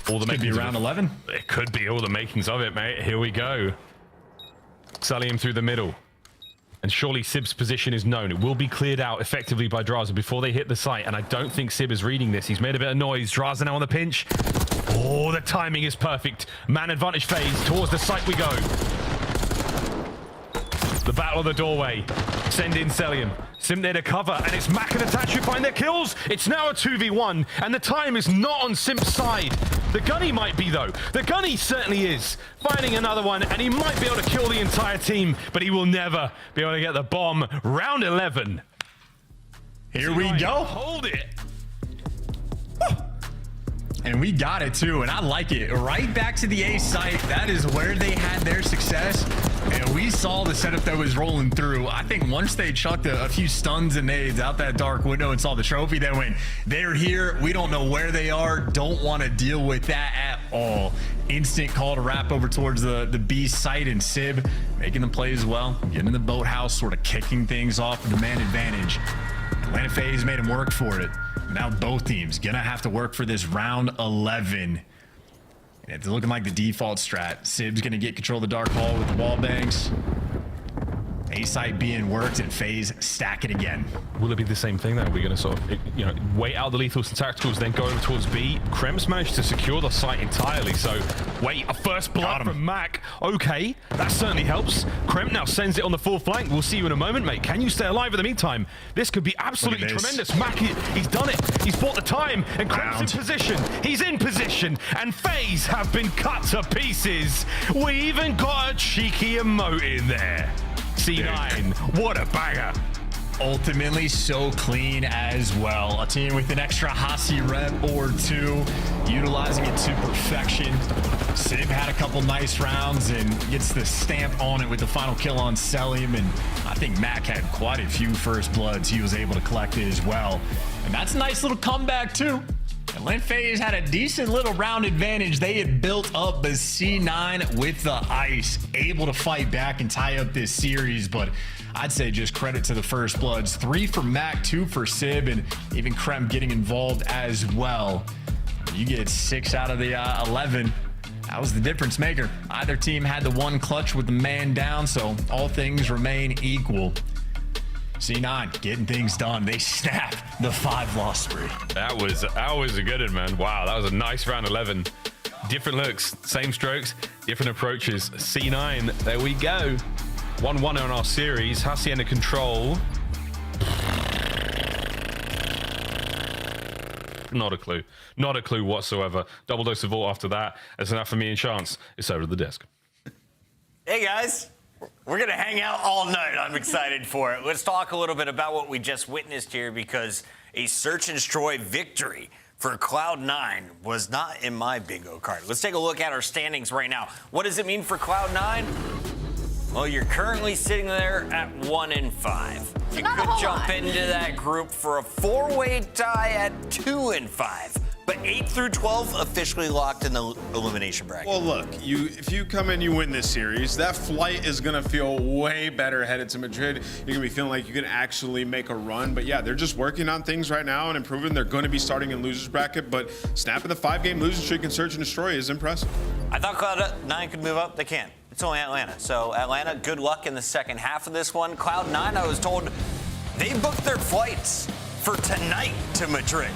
All the Could be round 11. It could be all the makings of it, mate. Here we go. Celium through the middle. And surely Sib's position is known. It will be cleared out effectively by Draza before they hit the site. And I don't think Sib is reading this. He's made a bit of noise. Draza now on the pinch. Oh, the timing is perfect. Man advantage phase. Towards the site we go. The battle of the doorway. Send in Celium. Sim there to cover, and it's Mac and Attach who find their kills. It's now a 2v1, and the time is not on Simp's side. The Gunny might be, though. The Gunny certainly is. Finding another one, and he might be able to kill the entire team, but he will never be able to get the bomb. Round 11. Here we go. Hold it. And we got it too, and I like it. Right back to the A site. That is where they had their success. And we saw the setup that was rolling through. I think once they chucked a few stuns and nades out that dark window and saw the trophy, they went, they're here. We don't know where they are. Don't want to deal with that at all. Instant call to wrap over towards the B site, and Sib making the play as well. Getting in the boathouse, sort of kicking things off with the man advantage. Atlanta FaZe made him work for it. Now both teams gonna have to work for this round 11. And it's looking like the default strat. Sib's gonna get control of the dark hall with the wall bangs. A site being worked and FaZe stack it again. Will it be the same thing though? We're going to sort of, wait out the lethals and tacticals, then go over towards B. Krem's managed to secure the site entirely, so wait, a first blood from Mac. Okay, that certainly helps. Krem now sends it on the full flank. We'll see you in a moment, mate. Can you stay alive in the meantime? This could be absolutely tremendous. Mac, he's done it. He's bought the time, and Krem's in position. He's in position, and FaZe have been cut to pieces. We even got a cheeky emote in there. C9, what a banger. Ultimately so clean as well. A team with an extra Hasi rep or 2, utilizing it to perfection. Sib had a couple nice rounds and gets the stamp on it with the final kill on Celium, and I think Mac had quite a few first bloods he was able to collect it as well. And that's a nice little comeback too. Atlanta FaZe had a decent little round advantage. They had built up the C9 with the ice, able to fight back and tie up this series, but I'd say just credit to the first bloods. 3 for Mac, 2 for Sib, and even Krem getting involved as well. You get 6 out of the 11. That was the difference maker. Either team had the one clutch with the man down, so all things remain equal. C9 getting things done. They snap the 5-loss spree. That was a good one, man. Wow, that was a nice round 11. Different looks, same strokes, different approaches. C9, there we go. 1-1 on our series. Hacienda control. Not a clue. Not a clue whatsoever. Double dose of Vault after that. That's enough for me and Chance. It's over to the desk. Hey, guys. We're going to hang out all night. I'm excited for it. Let's talk a little bit about what we just witnessed here, because a search and destroy victory for Cloud9 was not in my bingo card. Let's take a look at our standings right now. What does it mean for Cloud9? Well, you're currently sitting there at 1-5. You could jump into that group for a 4-way tie at 2-5. But 8 through 12 officially locked in the elimination bracket. Well, look, if you come in, you win this series, that flight is going to feel way better headed to Madrid. You're going to be feeling like you can actually make a run. But yeah, they're just working on things right now and improving. They're going to be starting in losers bracket, but snapping the 5-game losing streak and search and destroy is impressive. I thought Cloud9 could move up. They can't. It's only Atlanta. So Atlanta, good luck in the second half of this one. Cloud9, I was told they booked their flights for tonight to Madrid.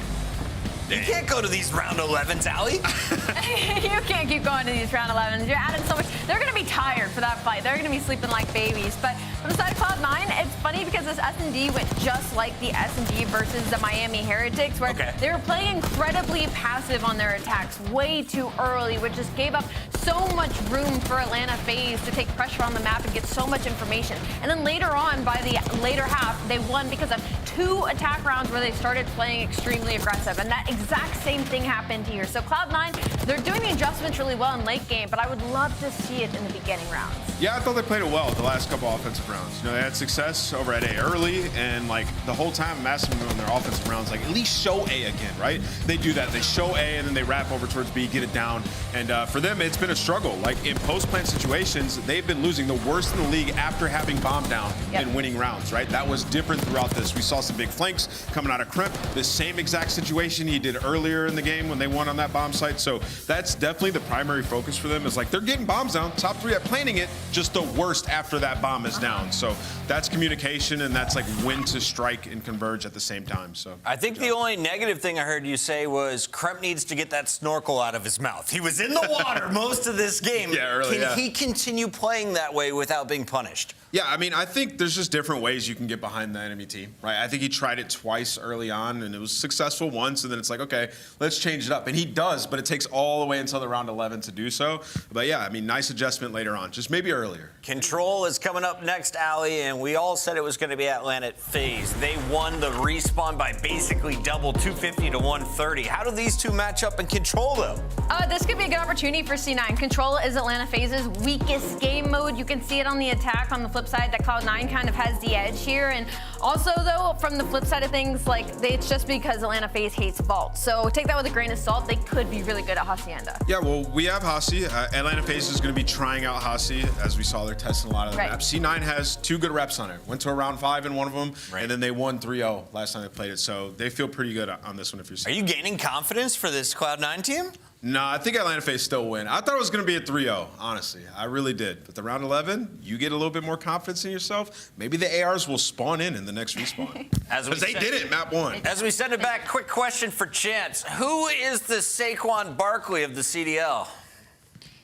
You can't go to these round 11s, Allie. You can't keep going to these round 11s. You're adding so much. They're going to be tired for that fight. They're going to be sleeping like babies. But the side of Cloud9, it's funny because this S&D went just like the S&D versus the Miami Heretics, where they were playing incredibly passive on their attacks way too early, which just gave up so much room for Atlanta FaZe to take pressure on the map and get so much information. And then later on, by the later half, they won because of 2 attack rounds where they started playing extremely aggressive. And that exact same thing happened here. So Cloud9, they're doing the adjustments really well in late game, but I would love to see it in the beginning rounds. Yeah, I thought they played it well the last couple offensive rounds. You know, they had success over at A early, and like the whole time massively on their offensive rounds, like at least show A again, right? They do that. They show A and then they wrap over towards B, get it down. And for them, it's been a struggle. Like in post-plant situations, they've been losing the worst in the league after having bomb down and winning rounds, right? That was different throughout this. We saw some big flanks coming out of Crimp. The same exact situation he did earlier in the game when they won on that bomb site. So that's definitely the primary focus for them, is like they're getting bombs down, top 3 at planting it, just the worst after that bomb is down. So that's communication, and that's like when to strike and converge at the same time. So I think the only negative thing I heard you say was Kremp needs to get that snorkel out of his mouth. He was in the water most of this game. Can he continue playing that way without being punished? Yeah, I mean, I think there's just different ways you can get behind the enemy team, right? I think he tried it twice early on, and it was successful once, and then it's like, okay, let's change it up. And he does, but it takes all the way until the round 11 to do so. But yeah, I mean, nice adjustment later on, just maybe earlier. Control is coming up next, Ali, and we all said it was going to be Atlanta FaZe. They won the respawn by basically double, 250 to 130. How do these two match up in Control, though? This could be a good opportunity for C9. Control is Atlanta FaZe's weakest game mode. You can see it on the attack. On the flip side, that Cloud9 kind of has the edge here. And also, though, from the flip side of things, like it's just because Atlanta FaZe hates Vault. So take that with a grain of salt. They could be really good at Hacienda. Yeah, well, we have Hasi. Atlanta FaZe is going to be trying out Hasi, as we saw they're testing a lot of the maps. C9 has 2 good reps on it. Went to a round 5 in one of them, and then they won 3-0 last time they played it. So they feel pretty good on this one if you're seeing. Are you gaining confidence for this Cloud9 team? No, I think Atlanta FaZe still win. I thought it was going to be a 3-0, honestly. I really did. But the round 11, you get a little bit more confidence in yourself. Maybe the ARs will spawn in the next respawn. Because they did it, map 1. As we send it back, quick question for Chance. Who is the Saquon Barkley of the CDL?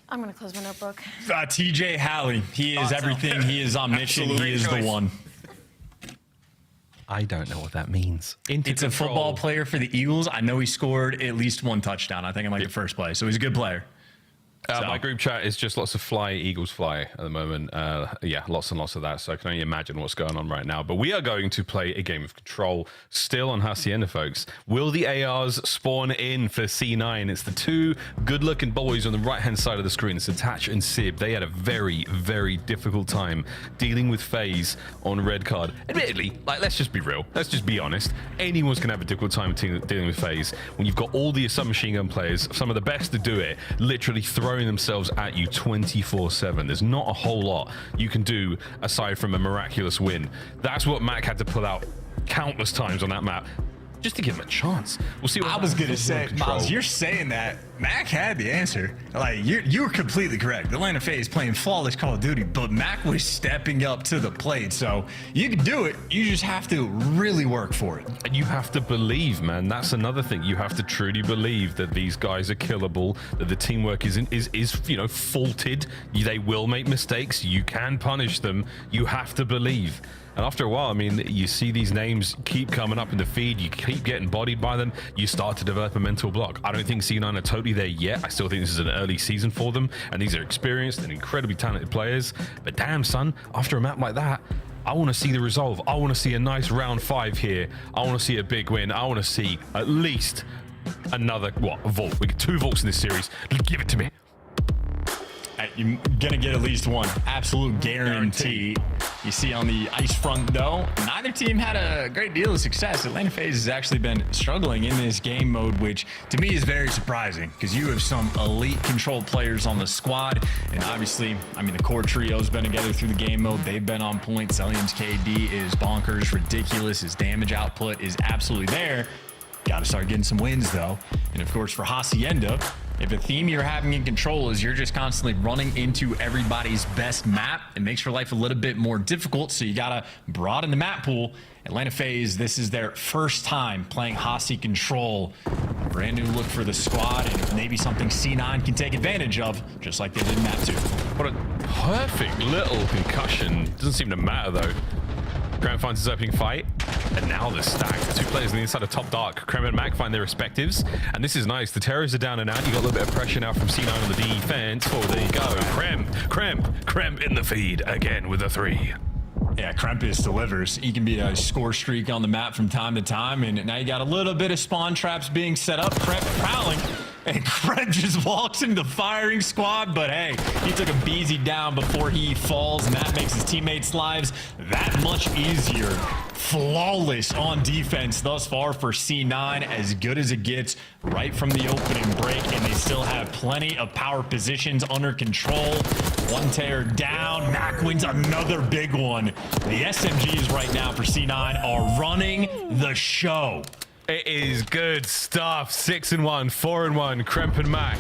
I'm going to close my notebook. TJ Halley. He is everything. He is omniscient. He is the one. I don't know what that means. It's a football player for the Eagles. I know he scored at least 1 touchdown, I think, in like the first play. So he's a good player. My group chat is just lots of Eagles fly at the moment. Yeah, lots and lots of that. So I can only imagine what's going on right now. But we are going to play a game of Control still on Hacienda, folks. Will the ARs spawn in for C9? It's the 2 good-looking boys on the right-hand side of the screen. It's Attach and Sib. They had a very, very difficult time dealing with FaZe on red card. Admittedly, like, let's just be real. Let's just be honest. Anyone's going to have a difficult time dealing with FaZe when you've got all the submachine gun players, some of the best to do it, literally throwing themselves at you 24/7. There's not a whole lot you can do aside from a miraculous win. That's what Mac had to pull out countless times on that map just to give him a chance. We'll see what I was gonna say, Miles, you're saying that Mac had the answer. Like you were completely correct. Atlanta FaZe playing flawless Call of Duty, but Mac was stepping up to the plate. So you can do it. You just have to really work for it. And you have to believe, man. That's another thing. You have to truly believe that these guys are killable, that the teamwork is faulted. They will make mistakes. You can punish them. You have to believe. And after a while, I mean, you see these names keep coming up in the feed, you keep getting bodied by them, you start to develop a mental block. I don't think C9 are totally there yet. I still think this is an early season for them, and these are experienced and incredibly talented players. But damn, son, after a map like that, I want to see the resolve. I want to see a nice round 5 here. I want to see a big win. I want to see at least another, a vault. We get 2 vaults in this series. Give it to me. You're gonna get at least 1. Absolute guarantee. You see on the ice front, though, neither team had a great deal of success. Atlanta FaZe has actually been struggling in this game mode, which to me is very surprising because you have some elite Control players on the squad. And obviously, I mean, the core trio's been together through the game mode. They've been on point. Celium's KD is bonkers, ridiculous. His damage output is absolutely there. Got to start getting some wins, though. And of course, for Hacienda, if a theme you're having in Control is you're just constantly running into everybody's best map, it makes your life a little bit more difficult. So you got to broaden the map pool. Atlanta FaZe, this is their first time playing Hasi Control Brand new look for the squad, and maybe something C9 can take advantage of, just like they did in map 2. What a perfect little concussion. Doesn't seem to matter, though. Krem finds his opening fight, and now the stack. 2 players on the inside of top dark. Krem and Mac find their respectives, and this is nice. The terrors are down and out. You got a little bit of pressure now from C9 on the defense. Oh, there you go. Krem in the feed again with a 3. Yeah, Krempus delivers. He can be a score streak on the map from time to time, and now you got a little bit of spawn traps being set up. Kremp prowling, and Kremp just walks into the firing squad, but hey, he took a BZ down before he falls, and that makes his teammates' lives that much easier. Flawless on defense thus far for C9, as good as it gets right from the opening break, and they still have plenty of power positions under control. 1 tear down. Mac wins another big one. The SMGs right now for C9 are running the show. It is good stuff. 6-1, 4-1, Kremp and Mac.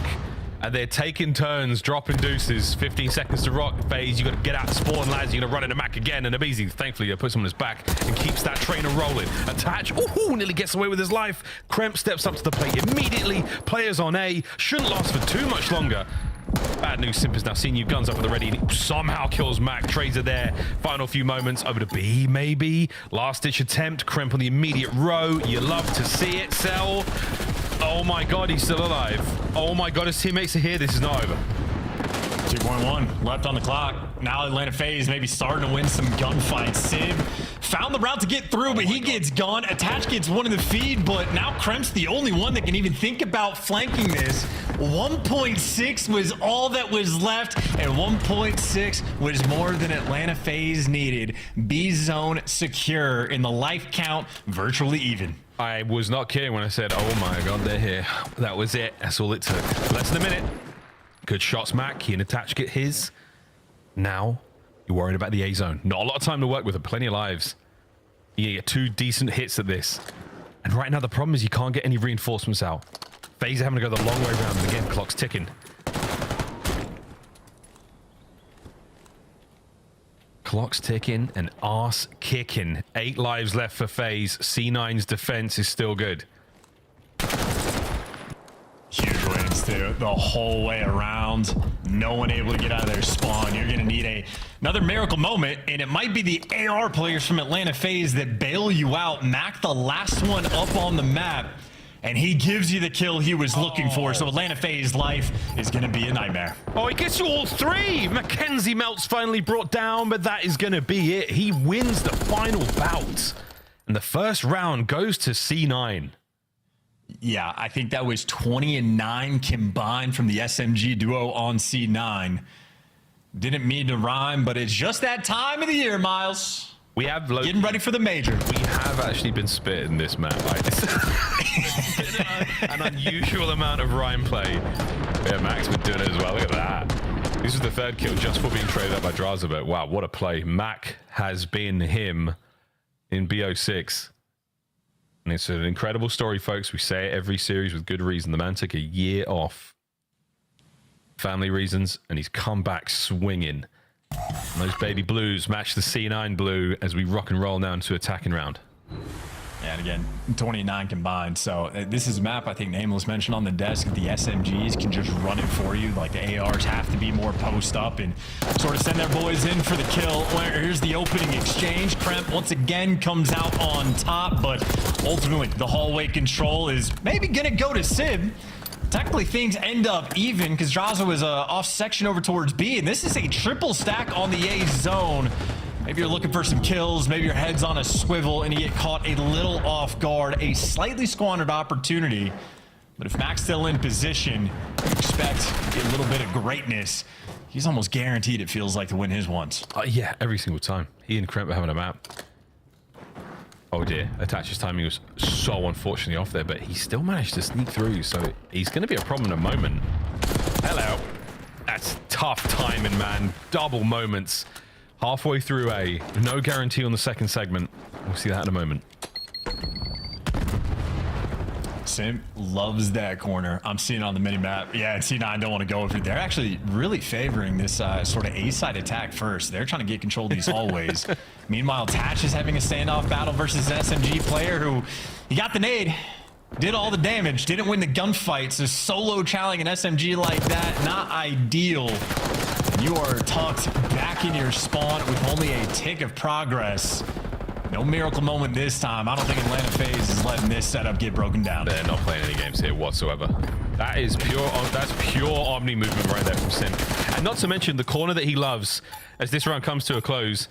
And they're taking turns, dropping deuces. 15 seconds to rock phase. You got to get out, spawn, lads. You're going to run into Mac again. And Abizi, thankfully, puts him on his back and keeps that trainer rolling. Attach. Ooh, nearly gets away with his life. Kremp steps up to the plate immediately. Players on A. Shouldn't last for too much longer. Bad news, Simp has now seen you. Guns up at the ready. And he somehow kills Mac. Trades are there. Final few moments. Over to B, maybe. Last-ditch attempt. Kremp on the immediate row. You love to see it. Sell. Oh my god, he's still alive. Oh my god, his teammates are here. This is not over. 2.1 left on the clock. Now Atlanta FaZe maybe starting to win some gunfights. Sim found the route to get through, but he gets gone. Attach gets one in the feed, but now Kremp's the only one that can even think about flanking this. 1.6 was all that was left, and 1.6 was more than Atlanta FaZe needed. B zone secure, in the life count virtually even. I was not kidding when I said, oh my god, they're here. That was it. That's all it took. Less than a minute. Good shots, Mac. He and Attach get his. Now, you're worried about the A zone. Not a lot of time to work with, plenty of lives. You get 2 decent hits at this. And right now, the problem is you can't get any reinforcements out. FaZe are having to go the long way around, and again, clock's ticking. Clock's ticking and arse kicking. 8 lives left for FaZe. C9's defense is still good. Huge wins too, the whole way around. No one able to get out of their spawn. You're gonna need another miracle moment, and it might be the AR players from Atlanta FaZe that bail you out. Mac, the last one up on the map, and he gives you the kill he was looking for. So Atlanta FaZe life is gonna be a nightmare. Oh, he gets you all 3. Mackenzie Melt's finally brought down, but that is gonna be it. He wins the final bout, and the first round goes to C9. Yeah, I think that was 20-9 combined from the SMG duo on C9. Didn't mean to rhyme, but it's just that time of the year, Miles. We have getting ready for the major. We have actually been spitting this map. Like, an unusual amount of rhyme play. Yeah, Mac's been doing it as well. Look at that. This is the 3rd kill just for being traded up by Draza, but wow, what a play. Mac has been him in BO6. And it's an incredible story, folks. We say it every series with good reason. The man took a year off. Family reasons, and he's come back swinging. And those baby blues match the C9 blue as we rock and roll now into attacking round. Yeah, and again, 29 combined. So this is a map I think Nameless mentioned on the desk. The SMGs can just run it for you. Like the ARs have to be more post up and sort of send their boys in for the kill. Here's the opening exchange. Kremp once again comes out on top, but ultimately the hallway control is maybe gonna go to Sib. Technically, things end up even because Draza was off section over towards B, and this is a triple stack on the A zone. Maybe you're looking for some kills, maybe your head's on a swivel and you get caught a little off guard, a slightly squandered opportunity. But if Mac's still in position, you expect a little bit of greatness. He's almost guaranteed, it feels like, to win his ones. Yeah, every single time. He and Kremp are having a map. Oh dear, Attach's timing was so unfortunately off there, but he still managed to sneak through, so he's going to be a problem in a moment. Hello. That's tough timing, man. Double moments. Halfway through A. No guarantee on the 2nd segment. We'll see that in a moment. Sim loves that corner. I'm seeing it on the mini-map. Yeah, and C9 don't want to go over. They're actually really favoring this sort of A-side attack first. They're trying to get control of these hallways. Meanwhile, Tatch is having a standoff battle versus an SMG player who, he got the nade, Did all the damage, didn't win the gunfight, so solo challenging an SMG like that, not ideal. You are tucked back in your spawn with only a tick of progress. No miracle moment this time. I don't think Atlanta FaZe is letting this setup get broken down. They're not playing any games here whatsoever. That is pure Omni movement right there from Sim. And not to mention the corner that he loves as this round comes to a close.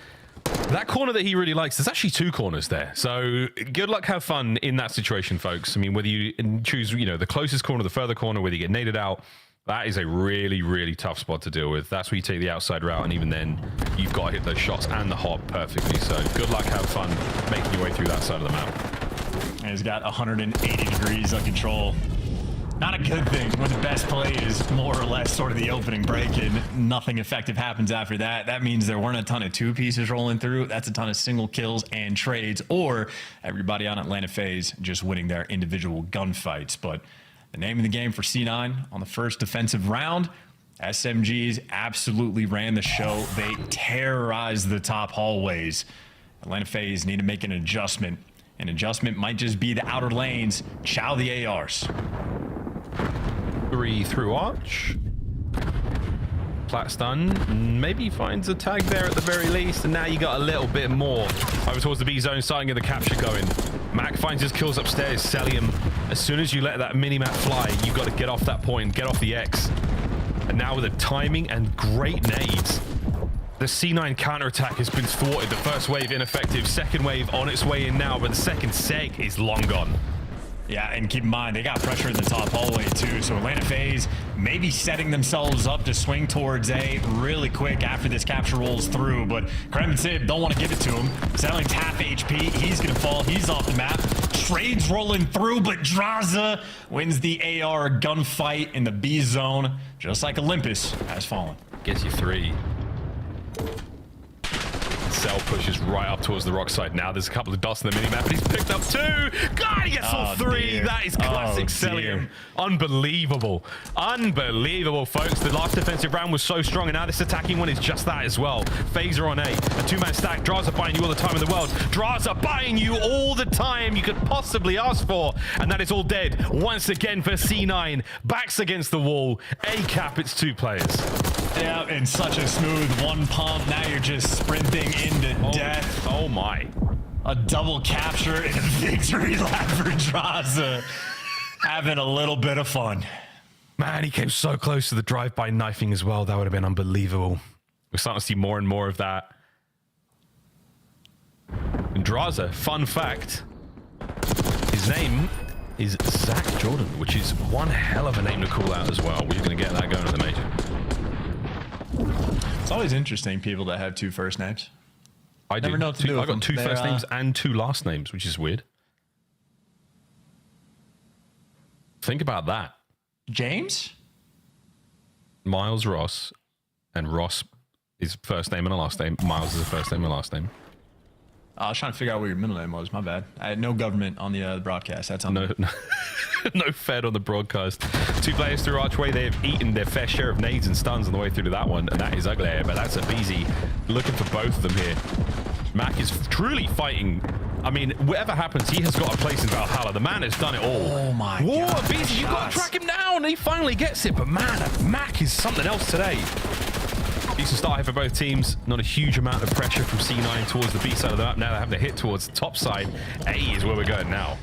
That corner that he really likes, there's actually 2 corners there. So good luck, have fun in that situation, folks. I mean, whether you choose, you know, the closest corner, the further corner, whether you get naded out, that is a really, really tough spot to deal with. That's where you take the outside route, and even then, you've got to hit those shots and the hop perfectly. So good luck, have fun making your way through that side of the map. And he's got 180 degrees of control. Not a good thing when the best play is more or less sort of the opening break and nothing effective happens after that. That means there weren't a ton of 2 pieces rolling through. That's a ton of single kills and trades, or everybody on Atlanta FaZe just winning their individual gunfights. But the name of the game for C9 on the first defensive round, SMGs absolutely ran the show. They terrorized the top hallways. Atlanta FaZe need to make an adjustment. An adjustment might just be the outer lanes. Chow the ARs. 3 through arch. Plat stun. Maybe finds a tag there at the very least. And now you got a little bit more over towards the B zone, starting to get the capture going. Mac finds his kills upstairs. Celium. As soon as you let that mini-map fly, you've got to get off that point, get off the X. And now with the timing and great nades, the C9 counterattack has been thwarted. The first wave ineffective, second wave on its way in now, but the second seg is long gone. Yeah, and keep in mind, they got pressure in the top hallway too, so Atlanta FaZe maybe setting themselves up to swing towards A really quick after this capture rolls through, but Krem and Sib don't want to give it to him. Selling's half HP, he's going to fall, he's off the map. Trades rolling through, but Draza wins the AR gunfight in the B zone, just like Olympus has fallen. Gets you 3. Cell pushes right up towards the rock side. Now there's a couple of dots in the minimap, but he's picked up 2. God, he gets all 3. Dear. That is classic Celium. Unbelievable. Unbelievable, folks. The last defensive round was so strong, and now this attacking one is just that as well. FaZe are on A. A 2-man stack. Draza buying you all the time in the world. Draza buying you all the time you could possibly ask for. And that is all dead once again for C9. Backs against the wall. A cap, it's 2 players. Yeah, and such a smooth one pump. Now you're just sprinting into death. Oh my. A double capture and a victory lap for Draza. Having a little bit of fun. Man, he came so close to the drive-by knifing as well. That would have been unbelievable. We're starting to see more and more of that. And Draza, fun fact, his name is Zach Jordan, which is one hell of a name to call out as well. We're going to get that going in the major. It's always interesting, people that have 2 first names. I do. Never know what to do I got with 2 them. first names and 2 last names, which is weird. Think about that. James? Miles Ross, and Ross is first name and a last name. Miles is a first name and a last name. I was trying to figure out what your middle name was. My bad. I had no government on the broadcast. That's on No Fed on the broadcast. 2 players through Archway. They have eaten their fair share of nades and stuns on the way through to that one, and that is ugly. But that's a BZ looking for both of them here. Mac is truly fighting. I mean, whatever happens, he has got a place in Valhalla. The man has done it all. Oh my God. Whoa, BZ, you've got to track him down. He finally gets it, but man, Mac is something else today. Decent start here for both teams. Not a huge amount of pressure from C9 towards the B side of the map. Now they're having to hit towards the top side. A is where we're going now.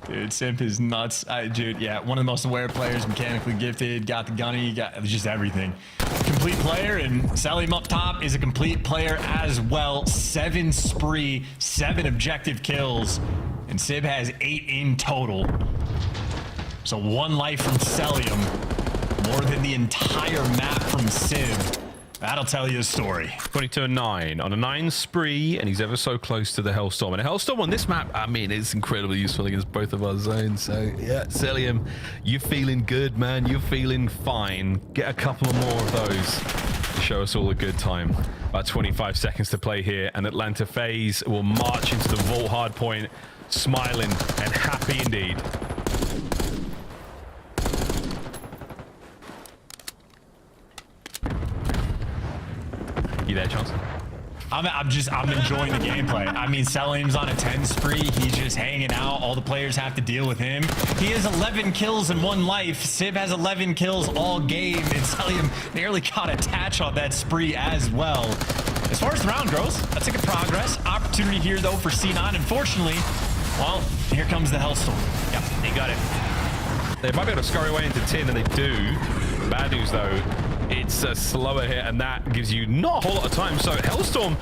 Dude, Simp is nuts. Dude, yeah, one of the most aware players, mechanically gifted, got the gunny, got just everything. Complete player, and Salim up top is a complete player as well. 7 spree, 7 objective kills, and Sib has 8 in total. So 1 life from Celium, more than the entire map from Sib. That'll tell you a story. 22 and 9 on a 9 spree, and he's ever so close to the Hellstorm. And a Hellstorm on this map, I mean, it's incredibly useful against both of our zones. So yeah, Celium, you're feeling good, man. You're feeling fine. Get a couple more of those to show us all a good time. About 25 seconds to play here, and Atlanta FaZe will march into the vault hard point, smiling and happy indeed. You there, Chance? I'm enjoying the gameplay. I mean, Selim's on a 10 spree. He's just hanging out. All the players have to deal with him. He has 11 kills in 1 life. Sib has 11 kills all game, and Selim nearly got attached on that spree as well. As far as the round goes, that's a good progress. Opportunity here, though, for C9. Unfortunately, well, here comes the Hellstorm. Yep, he got it. They might be able to scurry away into tin, and they do. Bad news, though. It's a slower hit, and that gives you not a whole lot of time. So Hellstorm,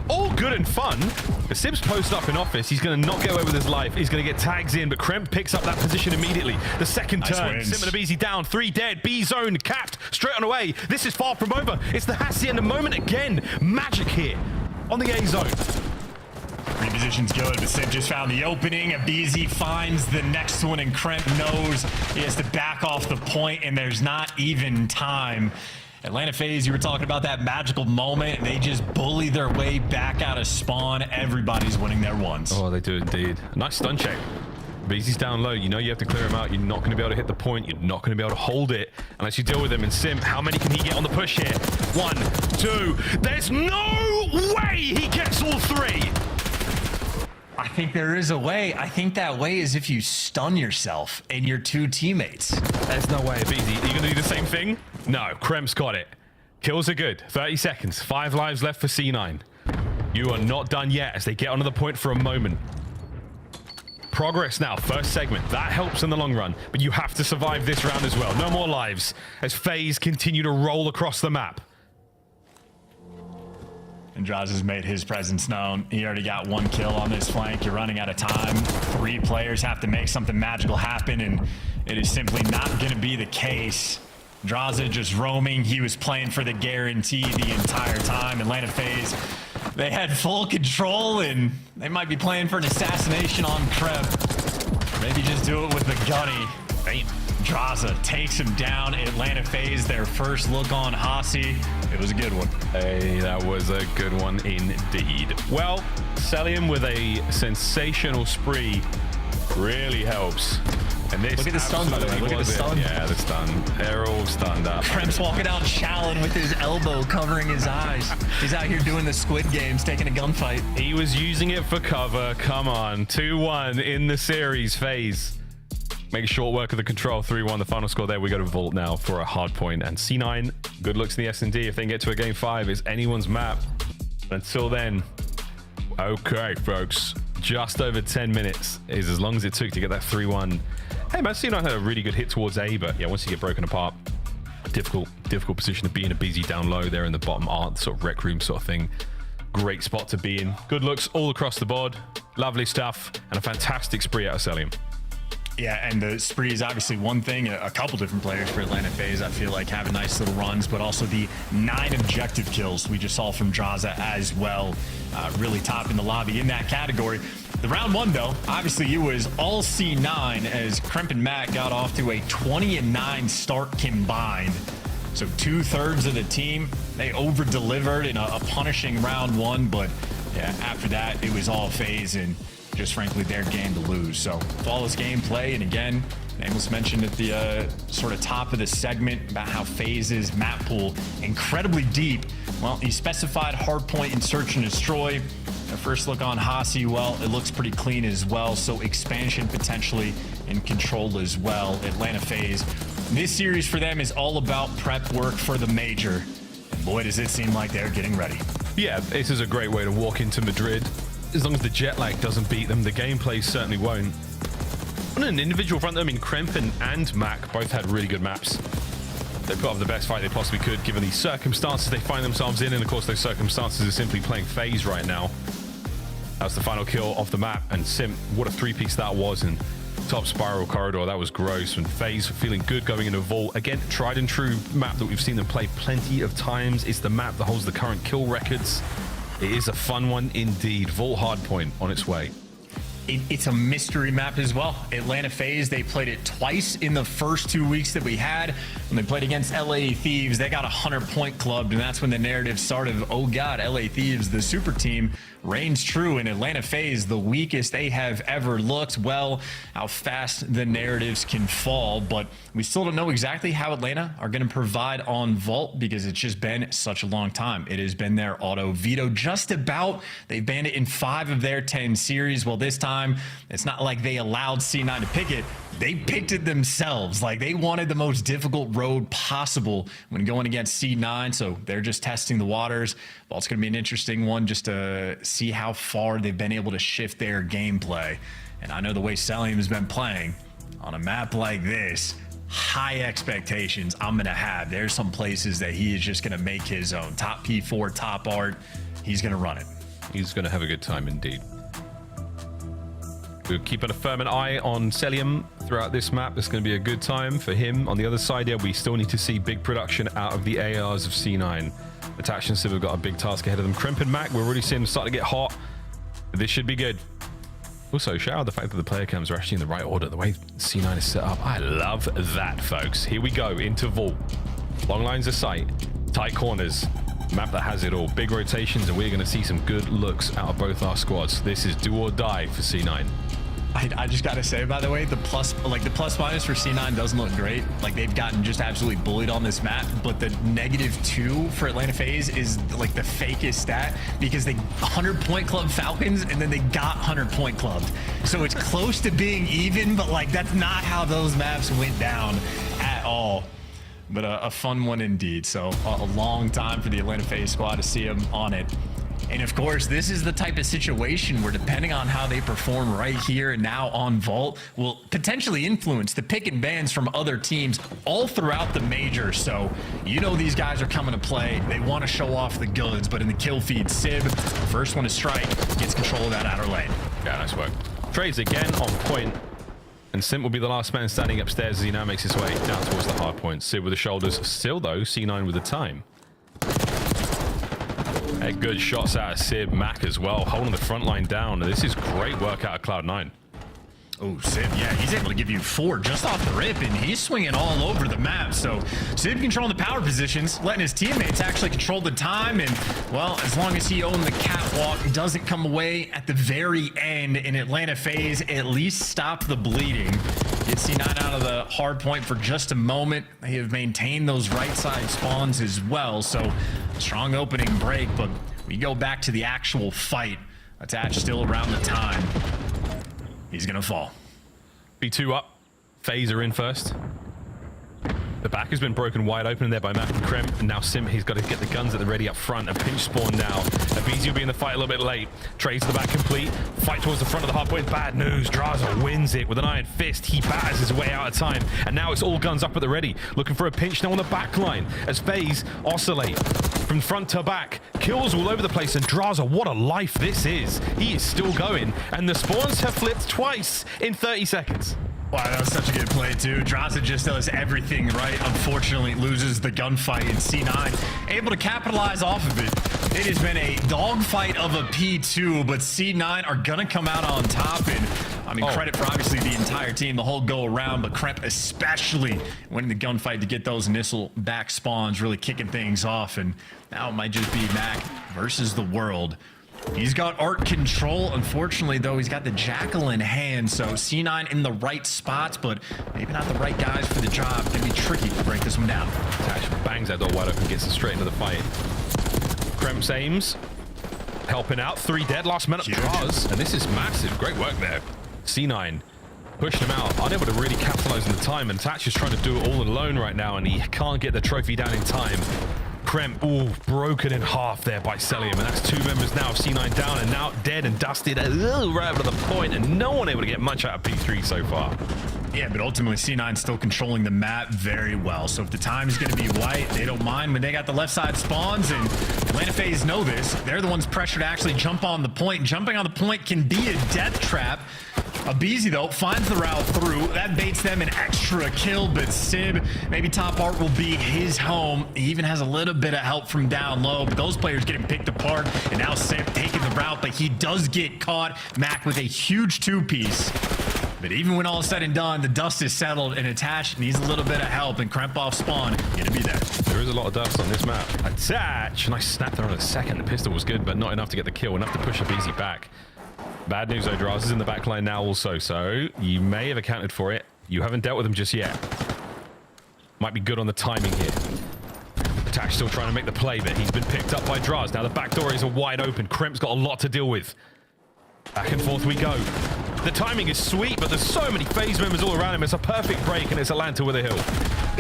all good and fun. But Sib's posted up in office. He's going to not get away with his life. He's going to get tags in, but Kremp picks up that position immediately. The second Nice turn, wins. Sim and Abizi down, 3 dead. B zone capped, straight on away. This is far from over. It's the Hacienda moment again. Magic here on the A zone. Reposition's good, but Sib just found the opening. Abizi finds the next one, and Kremp knows he has to back off the point, and there's not even time. Atlanta FaZe, you were talking about that magical moment. They just bully their way back out of spawn. Everybody's winning their ones. Oh, they do indeed. Nice stun check. Abizi's down low. You know you have to clear him out. You're not going to be able to hit the point. You're not going to be able to hold it unless you deal with him. And Sim, how many can he get on the push here? 1, 2. There's no way he gets all 3. I think there is a way. I think that way is if you stun yourself and your 2 teammates. There's no way, Abizi. Are you going to do the same thing? No, Kremp's got it. Kills are good. 30 seconds. 5 lives left for C9. You are not done yet as they get onto the point for a moment. Progress now, first segment. That helps in the long run, but you have to survive this round as well. No more lives as FaZe continue to roll across the map. And Draws has made his presence known. He already got 1 kill on this flank. You're running out of time. 3 players have to make something magical happen, and it is simply not going to be the case. Draza just roaming. He was playing for the guarantee the entire time. Atlanta FaZe, they had full control, and they might be playing for an assassination on Kremp. Maybe just do it with the gunny. Bam. Draza takes him down. Atlanta FaZe, their first look on Hasi. It was a good one. Hey, that was a good one indeed. Well, Selim with a sensational spree really helps. And this Look at the stun, by the way. Look at the stun. Yeah, the stun. They're all stunned up. Kremp's walking out Shallon with his elbow covering his eyes. He's out here doing the Squid Games, taking a gunfight. He was using it for cover. Come on. 2-1 in the series. FaZe make short work of the control. 3-1 the final score there. We go to Vault now for a hard point. And C9, good looks in the S&D. If they can get to a game 5, it's anyone's map. Until then, okay, folks. Just over 10 minutes is as long as it took to get that 3-1. Hey, man, C9 had a really good hit towards A, but yeah, once you get broken apart, difficult position to be in. A busy down low there in the bottom art, sort of rec room sort of thing. Great spot to be in. Good looks all across the board. Lovely stuff, and a fantastic spree out of Selim. Yeah, and the spree is obviously one thing. A couple different players for Atlanta FaZe, I feel like, having nice little runs, but also the 9 objective kills we just saw from Draza as well, really topping the lobby in that category. The round 1, though, obviously it was all C9 as Kremp and Matt got off to a 20-9 start combined. So 2/3 of the team, they over-delivered in a punishing round 1, but yeah, after that, it was all FaZe and just frankly their game to lose. So flawless gameplay, and again, Nameless mentioned at the sort of top of the segment about how FaZe's map pool incredibly deep. Well, he specified hardpoint and search and destroy. Our first look on Hasi, well, it looks pretty clean as well. So expansion potentially and control as well. Atlanta FaZe, this series for them is all about prep work for the major. And boy, does it seem like they're getting ready. Yeah, this is a great way to walk into Madrid. As long as the jet lag doesn't beat them, the gameplay certainly won't. On an individual front, I mean, Kremp and Mac both had really good maps. They put up the best fight they possibly could, given the circumstances they find themselves in, and of course those circumstances are simply playing FaZe right now. That was the final kill of the map, and Sim, what a 3-piece that was, and top spiral corridor, that was gross. And FaZe feeling good going into Vault. Again, tried and true map that we've seen them play plenty of times. It's the map that holds the current kill records. It is a fun one indeed. Vault hardpoint on its way. it's a mystery map as well. Atlanta FaZe, they played it twice in the first 2 weeks that we had. When they played against LA Thieves, they got 100-point clubbed, and that's when the narrative started of, oh God, LA Thieves, the super team, reigns true. In Atlanta FaZe, the weakest they have ever looked. Well, how fast the narratives can fall, but we still don't know exactly how Atlanta are going to provide on Vault because it's just been such a long time. It has been their auto veto just about. They've banned it in 5 of their 10 series. Well, this time, it's not like they allowed C9 to pick it. They picked it themselves. Like, they wanted the most difficult road possible when going against C9, so they're just testing the waters. Well, it's going to be an interesting one just to see how far they've been able to shift their gameplay. And I know the way Selim has been playing on a map like this, high expectations I'm going to have. There's some places that he is just going to make his own. Top P4, top art, he's going to run it. He's going to have a good time indeed. We're keeping a firm eye on Selim throughout this map. It's going to be a good time for him. On the other side, yeah, we still need to see big production out of the ARs of C9. Attach and Civ have got a big task ahead of them. Crimp and Mac, we're already seeing them start to get hot. This should be good. Also, shout out the fact that the player cams are actually in the right order. The way C9 is set up, I love that, folks. Here we go into Vault. Long lines of sight, tight corners. Map that has it all. Big rotations, and we're going to see some good looks out of both our squads. This is do or die for C9. I just gotta say, by the way, the plus minus for C9 doesn't look great. Like, they've gotten just absolutely bullied on this map, but the -2 for Atlanta FaZe is like the fakest stat because they 100-point club Falcons and then they got 100-point clubbed. So it's close to being even, but like that's not how those maps went down at all. But a fun one indeed. So a long time for the Atlanta FaZe squad to see them on it. And of course, this is the type of situation where depending on how they perform right here and now on Vault will potentially influence the pick and bans from other teams all throughout the major. So you know these guys are coming to play. They want to show off the goods, but in the kill feed, Civ, first one to strike, gets control of that outer lane. Yeah, nice work. Trades again on point. And Simp will be the last man standing upstairs as he now makes his way down towards the hard point. Civ with the shoulders. Still, though, C9 with the time. Hey, good shots out of Civ. Mac as well, holding the front line down. This is great work out of Cloud9. Oh, Civ, yeah, he's able to give you 4 just off the rip, and he's swinging all over the map. So Civ controlling the power positions, letting his teammates actually control the time, and, well, as long as he owned the catwalk, doesn't come away at the very end in Atlanta FaZe, at least stop the bleeding. Get C9 out of the hard point for just a moment. They have maintained those right side spawns as well, so strong opening break, but we go back to the actual fight. Attached still around the time. He's gonna fall. B2 up. FaZe are in first. The back has been broken wide open there by Mac and Krem. And now Sim, he's got to get the guns at the ready up front. A pinch spawn now. Abizi will be in the fight a little bit late. Trades the back complete. Fight towards the front of the hard point. Bad news. Draza wins it with an iron fist. He batters his way out of time. And now it's all guns up at the ready. Looking for a pinch now on the back line as FaZe oscillate from front to back. Kills all over the place. And Draza, what a life this is. He is still going. And the spawns have flipped twice in 30 seconds. Wow, that was such a good play, too. Draza just does everything right. Unfortunately, loses the gunfight in C9. Able to capitalize off of it. It has been a dogfight of a P2, but C9 are going to come out on top. And, I mean, credit for obviously the entire team, the whole go-around, but Kremp especially winning the gunfight to get those initial back spawns, really kicking things off. And now it might just be Mac versus the world. He's got art control. Unfortunately, though, he's got the Jackal in hand. So C9 in the right spots, but maybe not the right guys for the job. Gonna be tricky to break this one down. Tash bangs that door wide open, gets him straight into the fight. Kremps aims, helping out. 3 dead, last minute draws. And this is massive. Great work there. C9 pushed him out, unable to really capitalize on the time. And Tatch is trying to do it all alone right now, and he can't get the trophy down in time. Kremp, broken in half there by Selim, and that's 2 members now of C9 down and now dead and dusted right over to the point, and no one able to get much out of P3 so far. Yeah, but ultimately C9 still controlling the map very well. So if the time is going to be white, they don't mind when they got the left side spawns, and Atlanta FaZe know this. They're the ones pressured to actually jump on the point. Jumping on the point can be a death trap. Abizi, though, finds the route through. That baits them an extra kill, but Sib, maybe top art will be his home. He even has a little bit of help from down low, but those players getting picked apart, and now Sib taking the route, but he does get caught. Mac with a huge two-piece. But even when all is said and done, the dust is settled, and Attach needs a little bit of help, and Kremp off spawn gonna be there. There is a lot of dust on this map. Attach! Nice snap there on a second. The pistol was good, but not enough to get the kill, enough to push up easy back. Bad news, though, Draz is in the back line now also, so you may have accounted for it. You haven't dealt with him just yet. Might be good on the timing here. Attach still trying to make the play, but he's been picked up by Draz. Now the back door is wide open. Kremp's got a lot to deal with. Back and forth we go. The timing is sweet, but there's so many phase members all around him. It's a perfect break, and it's Atlanta with a hill.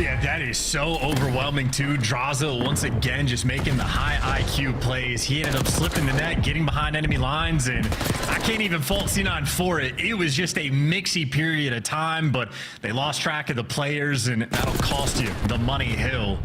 Yeah, that is so overwhelming, too. Draza, once again, just making the high IQ plays. He ended up slipping the net, getting behind enemy lines, and I can't even fault C9 for it. It was just a mixy period of time, but they lost track of the players, and that'll cost you the money hill.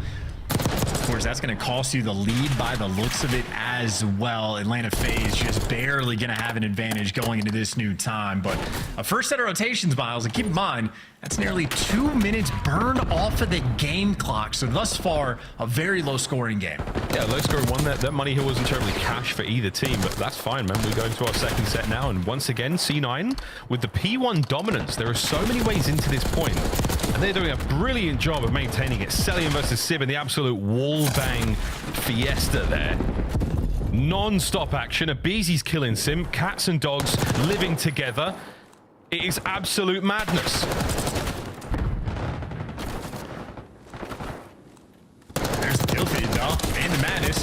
Of course, that's going to cost you the lead by the looks of it as well. Atlanta FaZe just barely going to have an advantage going into this new time. But a first set of rotations, Miles, and keep in mind, that's nearly 2 minutes burned off of the game clock. So thus far, a very low-scoring game. Yeah, low-scoring one. That money hill wasn't terribly cash for either team, but that's fine, man. We go into our second set now, and once again, C9 with the P1 dominance. There are so many ways into this point, and they're doing a brilliant job of maintaining it. Celium versus Sib in the absolute wall-bang fiesta there. Non-stop action. Abizi's killing Sim. Cats and dogs living together. It is absolute madness. There's the kill feed, though. And the madness.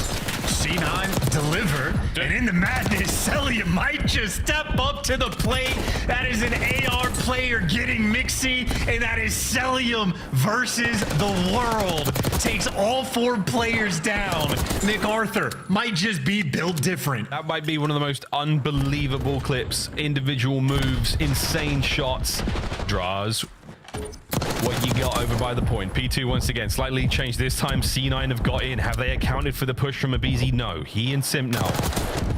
C9 deliver. And in the madness, Celium might just step up to the plate. That is an AR player getting mixy. And that is Celium versus the world. Takes all 4 players down. MacArthur might just be built different. That might be one of the most unbelievable clips. Individual moves, insane shots. Draws. What you got over by the point. P2 once again, slightly changed this time. C9 have got in. Have they accounted for the push from Abizi? No. He and Simp now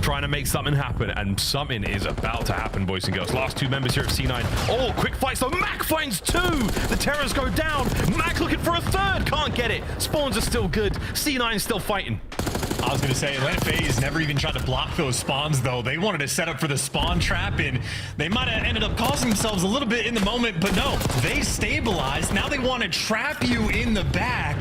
trying to make something happen, and something is about to happen, boys and girls. Last 2 members here of C9. Oh, quick fight. So Mac finds 2. The terrors go down. Mac looking for a 3rd. Can't get it. Spawns are still good. C9 still fighting. I was going to say, Atlanta FaZe never even tried to block those spawns, though. They wanted to set up for the spawn trap, and they might have ended up costing themselves a little bit in the moment, but no, they stabilized. Now they want to trap you in the back.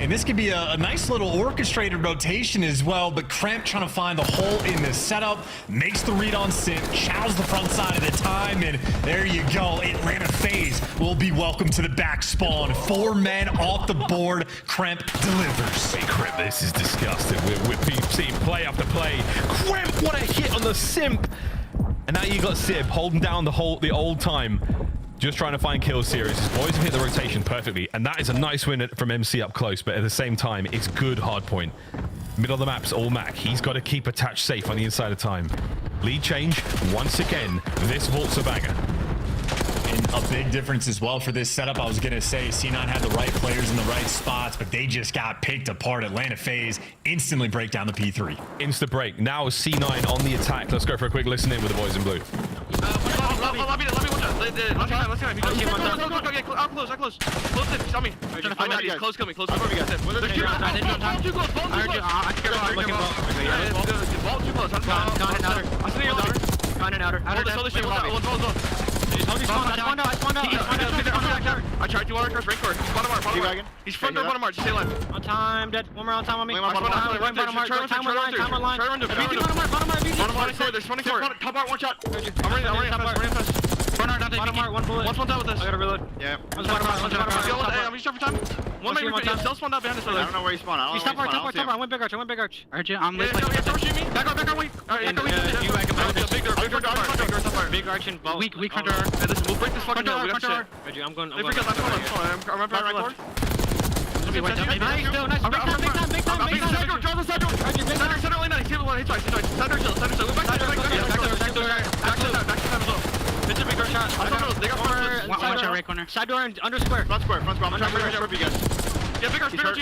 And this could be a nice little orchestrated rotation as well, but Kremp trying to find the hole in the setup, makes the read on Simp, chows the front side of the time, and there you go. Atlanta FaZe will be welcome to the back spawn. 4 men off the board. Kremp delivers. Hey, Kremp, this is disgusting. We're seeing play after play. Kremp, what a hit on the Simp. And now you got Sib holding down the old time. Just trying to find kill series. His boys have hit the rotation perfectly, and that is a nice win from MC up close, but at the same time, it's good hard point. Middle of the map's all Mac. He's got to keep Attach safe on the inside of time. Lead change, once again, this vault's a banger. And a big difference as well for this setup. I was going to say C9 had the right players in the right spots, but they just got picked apart. Atlanta FaZe instantly break down the P3. Insta break. Now C9 on the attack. Let's go for a quick listen in with the boys in blue. Lobby, watch out. Let's go. Out close. Close it, tell me. Close, kill me. Close. Vault too close. I tried to water cross rank court. He's bottom arm. He's front door bottom arm. Just stay left. On time, dead. One more on time on me. Bottom arm. There's 24. Top art, one shot. I'm running fast. Bottom art, one bullet. One's out with us. I gotta reload. Yeah. I'm just trying for time. One man, still spawned out behind us. I don't know where he spawned. He's top art. I went big arch. Arch, I'm lit. Back on, wait. Big arch and bolt. Weak front door. Listen, we'll break this fucking door. We got shit. Reggie, I'm going. I'm right left. Nice. Big time. Side door and under square. Front square. I'm trying to you guys. Yeah, big arch, big arch.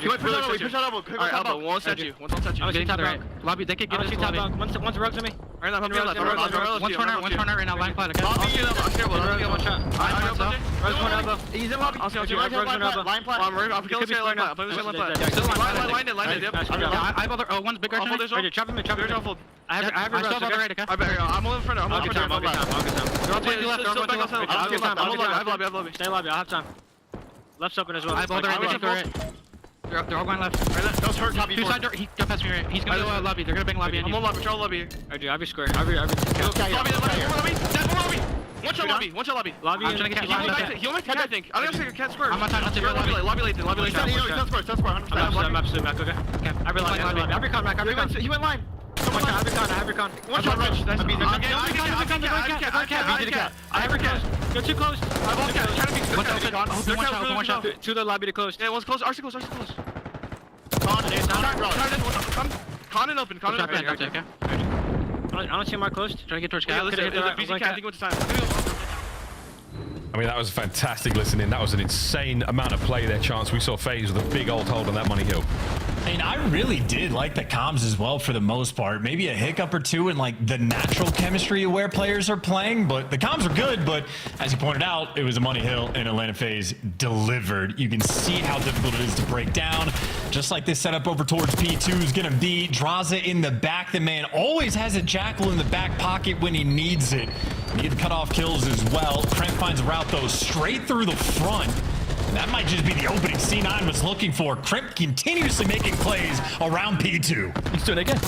He went push that elbow. Alright, elbow. One set you. One set you. I'm getting top right. Lobby, they could get us top bunk. One's rugs on me. Alright, now, One corner right now, line flat, okay? Lobby, I'm scared. One shot. Rugs one elbow. He's in lobby. I'll see rugs one elbow. Line flat. I'm killing this guy line flat. I'm playing this guy line flat. Line it, yep. I have other, one's big arch on me. Right, chop him. I have a rug on the right, okay? I'm on the front. I'm on the front. I'll get time. They're all playing left, they're all playing left. I have lobby. Stay lobby, I'll have time. Left's open as well. I have all the right. They're all going left. That was hurt top. Two side door. He got past me right. He's gonna go lobby. They're gonna bang lobby. I'm on lobby. Control lobby. I do. I'll be square. I'll be. Lobby. One shot lobby. Lobby. I'm trying to get lobby. He'll make cat, I think. I don't think cat square. I'm on time. Lobby late. I'm absolute back. Okay. I realize lobby. I'll recon back. He went line. I have recon. One shot rich. Nice. I have recon. You're too close. One shot. To the lobby to close. Yeah, one's close. RC close. Con and open. Okay. I don't see Mark close. Trying to get towards cat. I mean, that was fantastic listening. That was an insane amount of play there, Chance. We saw FaZe with a big old hold on that money hill. I mean, I really did like the comms as well for the most part. Maybe a hiccup or two in like the natural chemistry of where players are playing, but the comms are good. But as you pointed out, it was a money hill and Atlanta FaZe delivered. You can see how difficult it is to break down. Just like this setup over towards P2 is going to be. Draza in the back. The man always has a Jackal in the back pocket when he needs it. Need to cut off kills as well. Kremp finds a route though straight through the front. And that might just be the opening C9 was looking for. Kremp continuously making plays around P2. He's doing it again.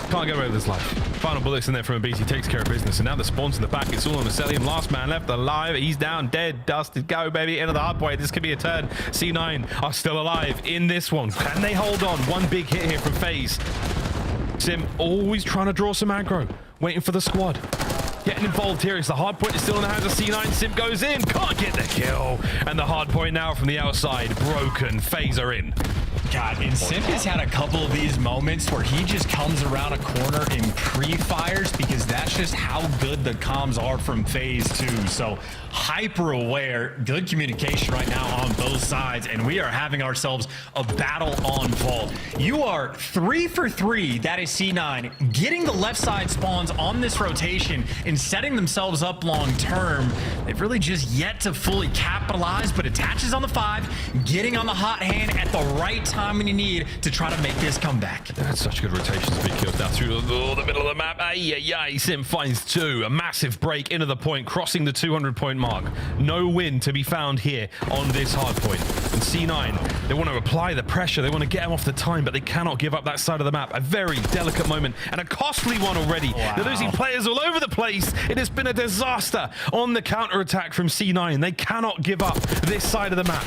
Can't get away with this life. Final bullets in there from a beast. He takes care of business. And now the spawns in the back. It's all on the Cellium. Last man left alive. He's down, dead, dusted. Go, baby. Into the hard point. This could be a turn. C9 are still alive in this one. Can they hold on? One big hit here from FaZe. Sim always trying to draw some aggro. Waiting for the squad. Getting involved here. It's the hard point is still in the hands of C9. Sim goes in. Can't get the kill. And the hard point now from the outside. Broken. FaZe are in. God, and Sim has had a couple of these moments where he just comes around a corner and pre-fires because that's just how good the comms are from FaZe 2. So hyper aware, good communication right now on both sides, and we are having ourselves a battle on Vault. You are 3 for 3, that is C9, getting the left side spawns on this rotation and setting themselves up long term. They've really just yet to fully capitalize, but attaches on the 5, getting on the hot hand at the right time when you need to try to make this comeback. That's such good rotations. Big kills down through the middle of the map. Sim finds 2. A massive break into the point, crossing the 200-point mark. No win to be found here on this hard point. And C9, they want to apply the pressure. They want to get him off the time, but they cannot give up that side of the map. A very delicate moment and a costly one already. Wow. They're losing players all over the place. It has been a disaster on the counter-attack from C9. They cannot give up this side of the map.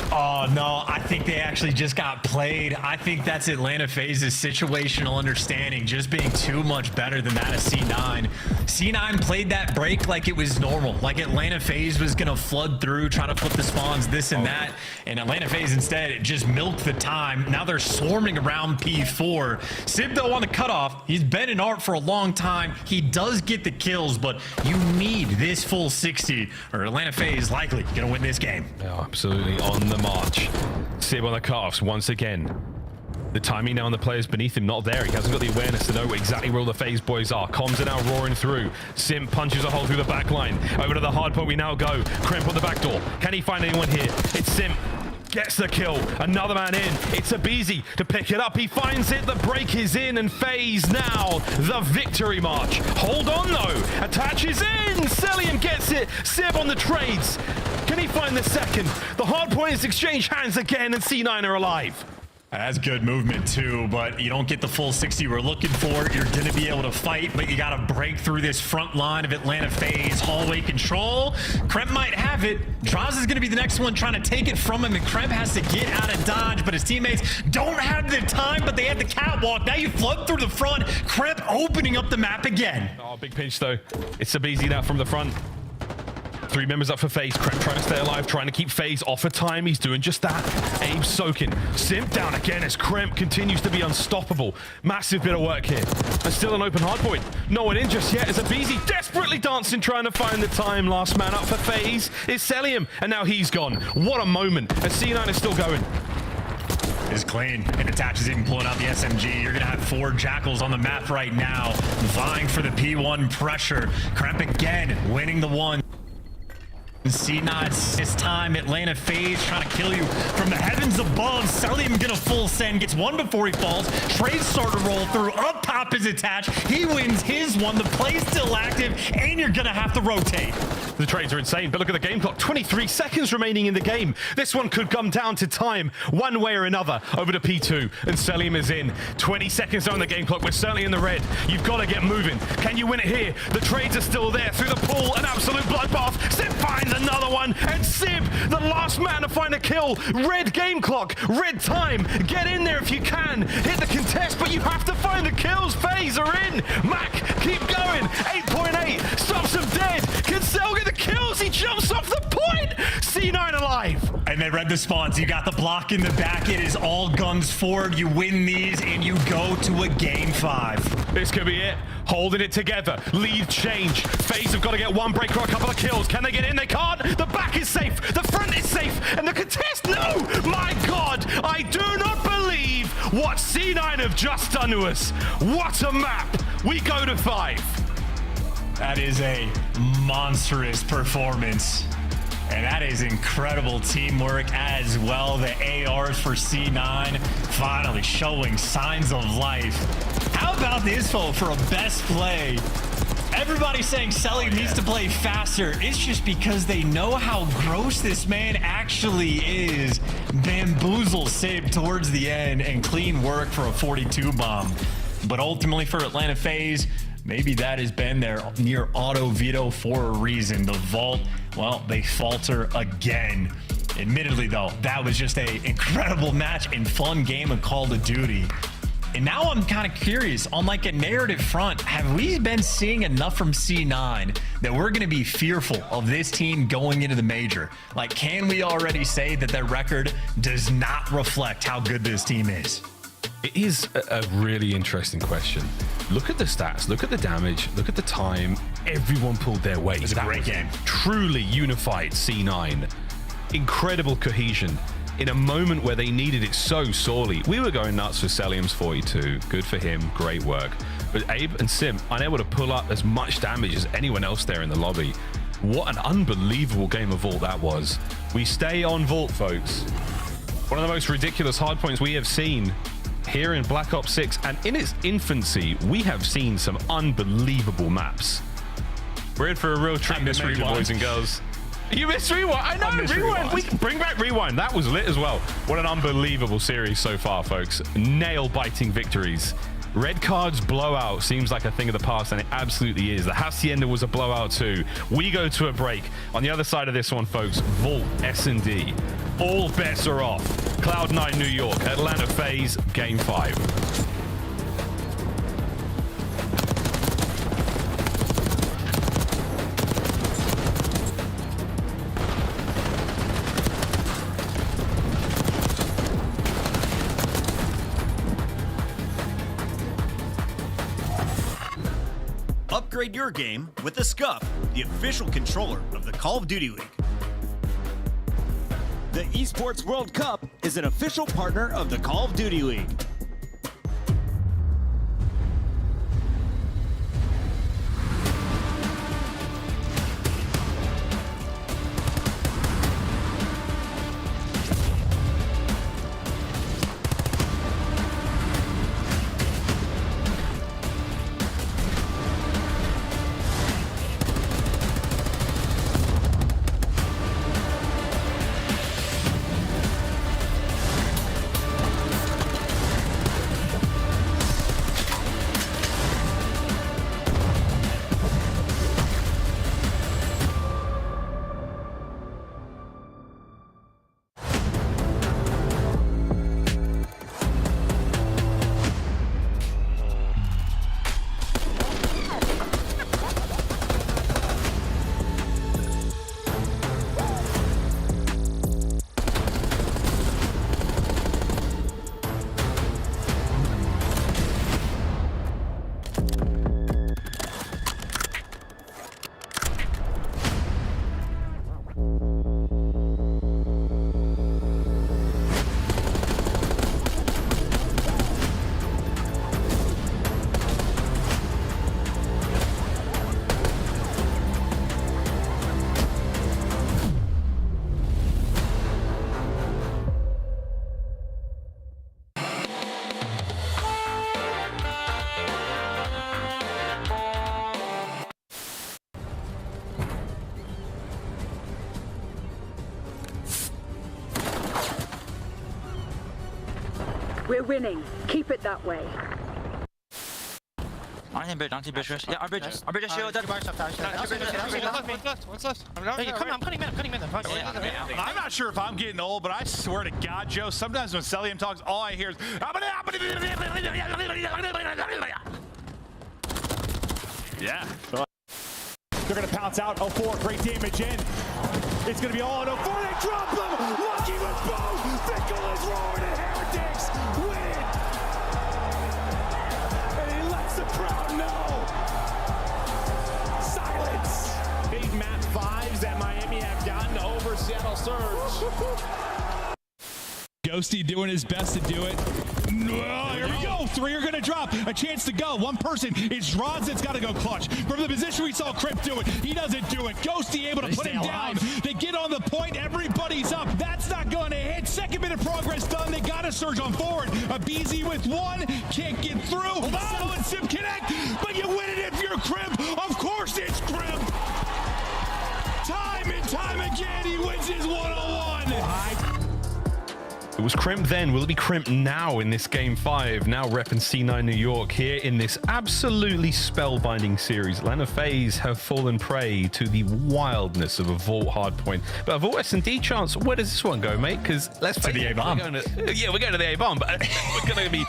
Oh, no, I think they actually just got played. I think that's Atlanta FaZe's situational understanding just being too much better than that of C9. C9 played that break like it was normal, like Atlanta FaZe was going to flood through, try to flip the spawns, this and that. And Atlanta FaZe instead just milked the time. Now they're swarming around P4. Sib, though, on the cutoff, he's been in art for a long time. He does get the kills, but you need this full 60 or Atlanta FaZe likely going to win this game. Oh, absolutely on the march. Sib on the cutoffs once again. The timing now on the players beneath him not there. He hasn't got the awareness to know exactly where all the FaZe boys are. Comms are now roaring through. Sim punches a hole through the back line. Over to the hard point we now go. Kremp on the back door. Can he find anyone here? It's Sim. Gets the kill. Another man in. It's Abizi to pick it up. He finds it. The break is in, and FaZe now the victory march. Hold on though. Attaches in. Cellium gets it. Sib on the trades. Can he find the second? The hard point is exchange hands again, and C9 are alive. That's good movement too, but you don't get the full 60 we're looking for. You're going to be able to fight, but you got to break through this front line of Atlanta FaZe. Hallway control. Kremp might have it. Draza is going to be the next one trying to take it from him, and Kremp has to get out of dodge, but his teammates don't have the time, but they have the catwalk. Now you flood through the front. Kremp opening up the map again. Oh, big pinch though. It's Abizi now from the front. 3 members up for FaZe. Krem trying to stay alive, trying to keep FaZe off of time. He's doing just that. Abe soaking. Simp down again as Krem continues to be unstoppable. Massive bit of work here. And still an open hardpoint. No one in just yet as Abizi desperately dancing, trying to find the time. Last man up for FaZe is Celium, and now he's gone. What a moment. And C9 is still going. Is clean, and Attach is even pulling out the SMG. You're gonna have 4 Jackals on the map right now, vying for the P1 pressure. Kremp again, winning the one. C9 this time, Atlanta FaZe trying to kill you from the heavens above. Celium gonna full send, gets one before he falls. Trades start to roll through, up top is Attach. He wins his one, the play's still active, and you're gonna have to rotate. The trades are insane, but look at the game clock. 23 seconds remaining in the game. This one could come down to time, one way or another, over to P2, and Celium is in. 20 seconds on the game clock. We're certainly in the red. You've got to get moving. Can you win it here? The trades are still there. Through the pool, an absolute bloodbath. Sib finds another one, and Sib, the last man to find a kill. Red game clock, red time. Get in there if you can. Hit the contest, but you have to find the kills. FaZe are in. Mac, keep going. 8.8, stops him dead. Can Cel get the kills? He jumps off the point. C9 alive. And they read the spawns. You got the block in the back. It is all guns forward. You win these, and you go to a game 5. This could be it. Holding it together. Lead change. FaZe have got to get one break or a couple of kills. Can they get in? They can't. The back is safe. The front is safe. And the contest, no! My God, I do not believe what C9 have just done to us. What a map. We go to 5. That is a monstrous performance. And that is incredible teamwork as well. The ARs for C9 finally showing signs of life. How about this, folks, for a best play? Everybody's saying Celium needs to play faster. It's just because they know how gross this man actually is. Bamboozle Sib towards the end, and clean work for a 42 bomb. But ultimately for Atlanta FaZe, maybe that has been their near auto veto for a reason. The Vault, well, they falter again. Admittedly, though, that was just an incredible match and fun game of Call of Duty. And now I'm kind of curious, on like a narrative front, have we been seeing enough from C9 that we're going to be fearful of this team going into the major? Like, can we already say that their record does not reflect how good this team is? It is a really interesting question. Look at the stats, look at the damage, look at the time. Everyone pulled their weight. It was a great game. Truly unified C9. Incredible cohesion in a moment where they needed it so sorely. We were going nuts for Celium's 42. Good for him, great work. But Abe and Sim unable to pull up as much damage as anyone else there in the lobby. What an unbelievable game of Vault that was. We stay on Vault, folks. One of the most ridiculous hardpoints we have seen here in Black Ops 6, and in its infancy, we have seen some unbelievable maps. We're in for a real treat this region, boys and girls. You missed Rewind. I know, Rewind. We can bring back Rewind. That was lit as well. What an unbelievable series so far, folks. Nail-biting victories. Red cards blowout seems like a thing of the past, and it absolutely is. The Hacienda was a blowout too. We go to a break. On the other side of this one, folks, Vault, S&D. All bets are off. Cloud9 New York, Atlanta FaZe, Game 5. Upgrade your game with the SCUF, the official controller of the Call of Duty League. The Esports World Cup is an official partner of the Call of Duty League. We're winning. Keep it that way. On bridge, yeah, our bridge is shield. One's left. I'm cutting mid. I'm not sure if I'm getting old, but I swear to God, Joe, sometimes when Celium talks, all I hear is... Yeah. They're going to pounce out 04, great damage in. It's going to be all in 04, they drop them! Lucky with both! Fickle is roaring and Heretics win! And he lets the crowd know! Silence! Big map 5s that Miami have gotten over Seattle Surge. Ghosty doing his best to do it. Here we go. 3 are going to drop. A chance to go. One person. It's Rods that's got to go clutch. From the position we saw Crimp do it, he doesn't do it. Ghosty able to put him down. They get on the point. Everybody's up. That's not going to hit. Second bit of progress done. They got to surge on forward. A BZ with 1. Can't get through. Sell and Sim connect. But you win it if you're Crimp. Of course it's Crimp. Time and time again, he wins his one-on-one. It was Crimp then. Will it be Crimp now in this Game 5? Now repping C9 New York here in this absolutely spellbinding series. Atlanta FaZe have fallen prey to the wildness of a Vault hardpoint. But a Vault S&D chance, where does this one go, mate? Because let's face it, the A-bomb. we're going to the A-bomb. But we're going to be...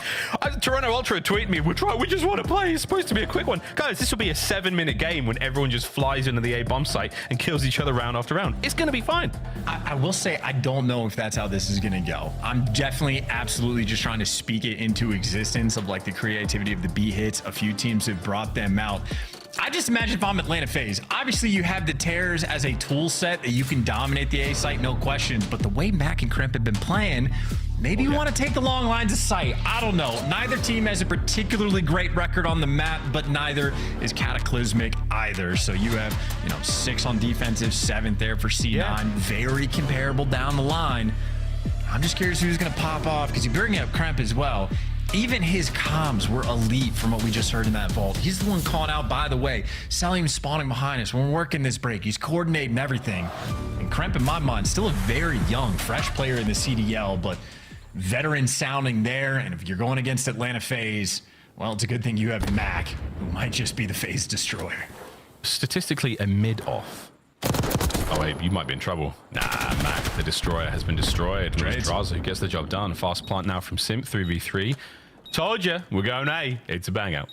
Toronto Ultra tweeted me, we just want to play. It's supposed to be a quick one. Guys, this will be a 7-minute game when everyone just flies into the A-bomb site and kills each other round after round. It's going to be fine. I will say, I don't know if that's how this is going to go. I'm definitely absolutely just trying to speak it into existence of like the creativity of the B hits. A few teams have brought them out. I just imagine if I'm Atlanta FaZe, obviously you have the Terrors as a tool set that you can dominate the A site, no questions. But the way Mac and Crimp have been playing, maybe you want to take the long lines of sight. I don't know. Neither team has a particularly great record on the map, but neither is cataclysmic either. So you have, 6 on defensive, 7th there for C9. Yeah. Very comparable down the line. I'm just curious who's going to pop off because you bring up Crimp as well. Even his comms were elite from what we just heard in that vault. He's the one calling out, by the way, Celium spawning behind us. When we're working this break, he's coordinating everything. And Crimp, in my mind, still a very young, fresh player in the CDL, but veteran sounding there. And if you're going against Atlanta FaZe, well, it's a good thing you have Mac, who might just be the FaZe destroyer. Statistically, a mid-off. Oh, wait, you might be in trouble. Nah, Mac, the destroyer has been destroyed. Draza, who gets the job done. Fast plant now from Simp, 3v3. Told you, we're going A. It's a bang out.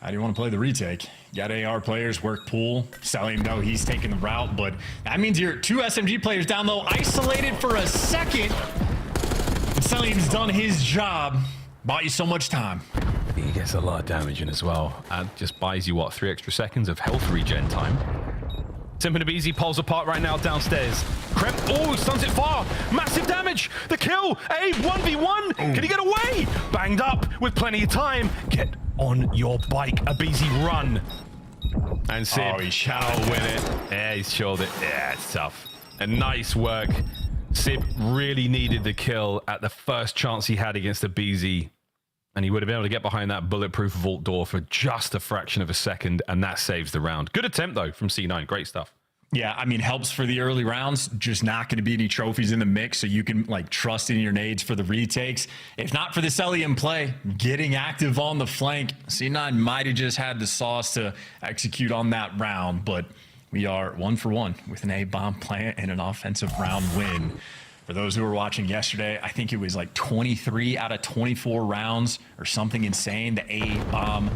How do you want to play the retake? You got AR players, work pool. Celium, no, he's taking the route, but that means you're 2 SMG players down low, isolated for a second. And Celium's done his job. Bought you so much time. He gets a lot of damage in as well. And just buys you, what, 3 extra seconds of health regen time. Simp and Abizi pulls apart right now downstairs. Crimp, stuns it far. Massive damage. The kill. A 1v1. Can he get away? Banged up with plenty of time. Get on your bike, Abizi, run. And Sib, he shall win it. Yeah, he's showed it. Yeah, it's tough. And nice work. Sib really needed the kill at the first chance he had against Abizi. And he would have been able to get behind that bulletproof vault door for just a fraction of a second, and that saves the round. Good attempt, though, from C9. Great stuff. Yeah, I mean, helps for the early rounds. Just not going to be any trophies in the mix, so you can, trust in your nades for the retakes. If not for the Celium play, getting active on the flank, C9 might have just had the sauce to execute on that round, but we are 1 for 1 with an A-bomb plant and an offensive round win. For those who were watching yesterday, I think it was 23 out of 24 rounds or something insane. The A-bomb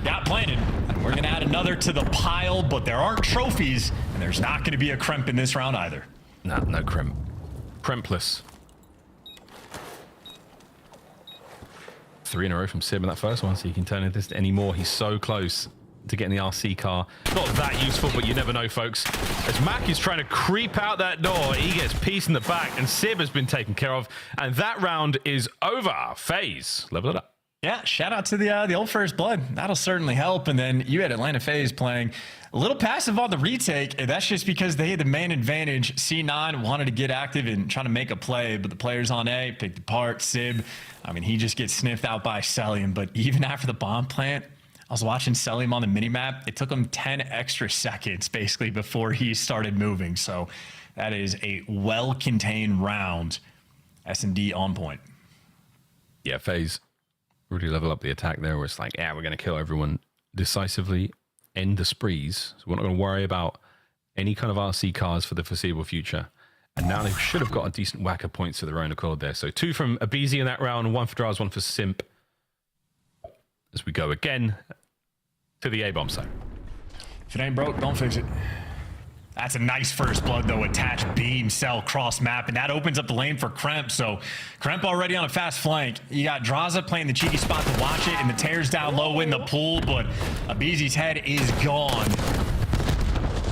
got planted. And we're going to add another to the pile, but there aren't trophies, and there's not going to be a Crimp in this round either. No Crimp. Crimpless. 3 in a row from Sib in that first one, so you can turn into this anymore. He's so close to getting the RC car. Not that useful, but you never know, folks. As Mac is trying to creep out that door, he gets peace in the back, and Sib has been taken care of, and that round is over. FaZe, level it up. Yeah, shout out to the old first blood. That'll certainly help. And then you had Atlanta FaZe playing a little passive on the retake, and that's just because they had the main advantage. C9 wanted to get active and trying to make a play, but the players on A picked apart. Sib, I mean, he just gets sniffed out by Celium, but even after the bomb plant, I was watching Celium on the minimap. It took him 10 extra seconds, basically, before he started moving. So that is a well-contained round. S&D on point. Yeah, FaZe really level up the attack there where it's like, yeah, we're going to kill everyone decisively, end the sprees. So we're not going to worry about any kind of RC cars for the foreseeable future. And now they should have got a decent whack of points to their own accord there. So 2 from Abizi in that round, 1 for Draz, 1 for Simp. As we go again to the A-bomb side. If it ain't broke, don't fix it. That's a nice first blood, though. Attached beam, cell, cross map, and that opens up the lane for Kremp. So Kremp already on a fast flank. You got Draza playing the cheeky spot to watch it, and the tears down low in the pool, but Abizi's head is gone.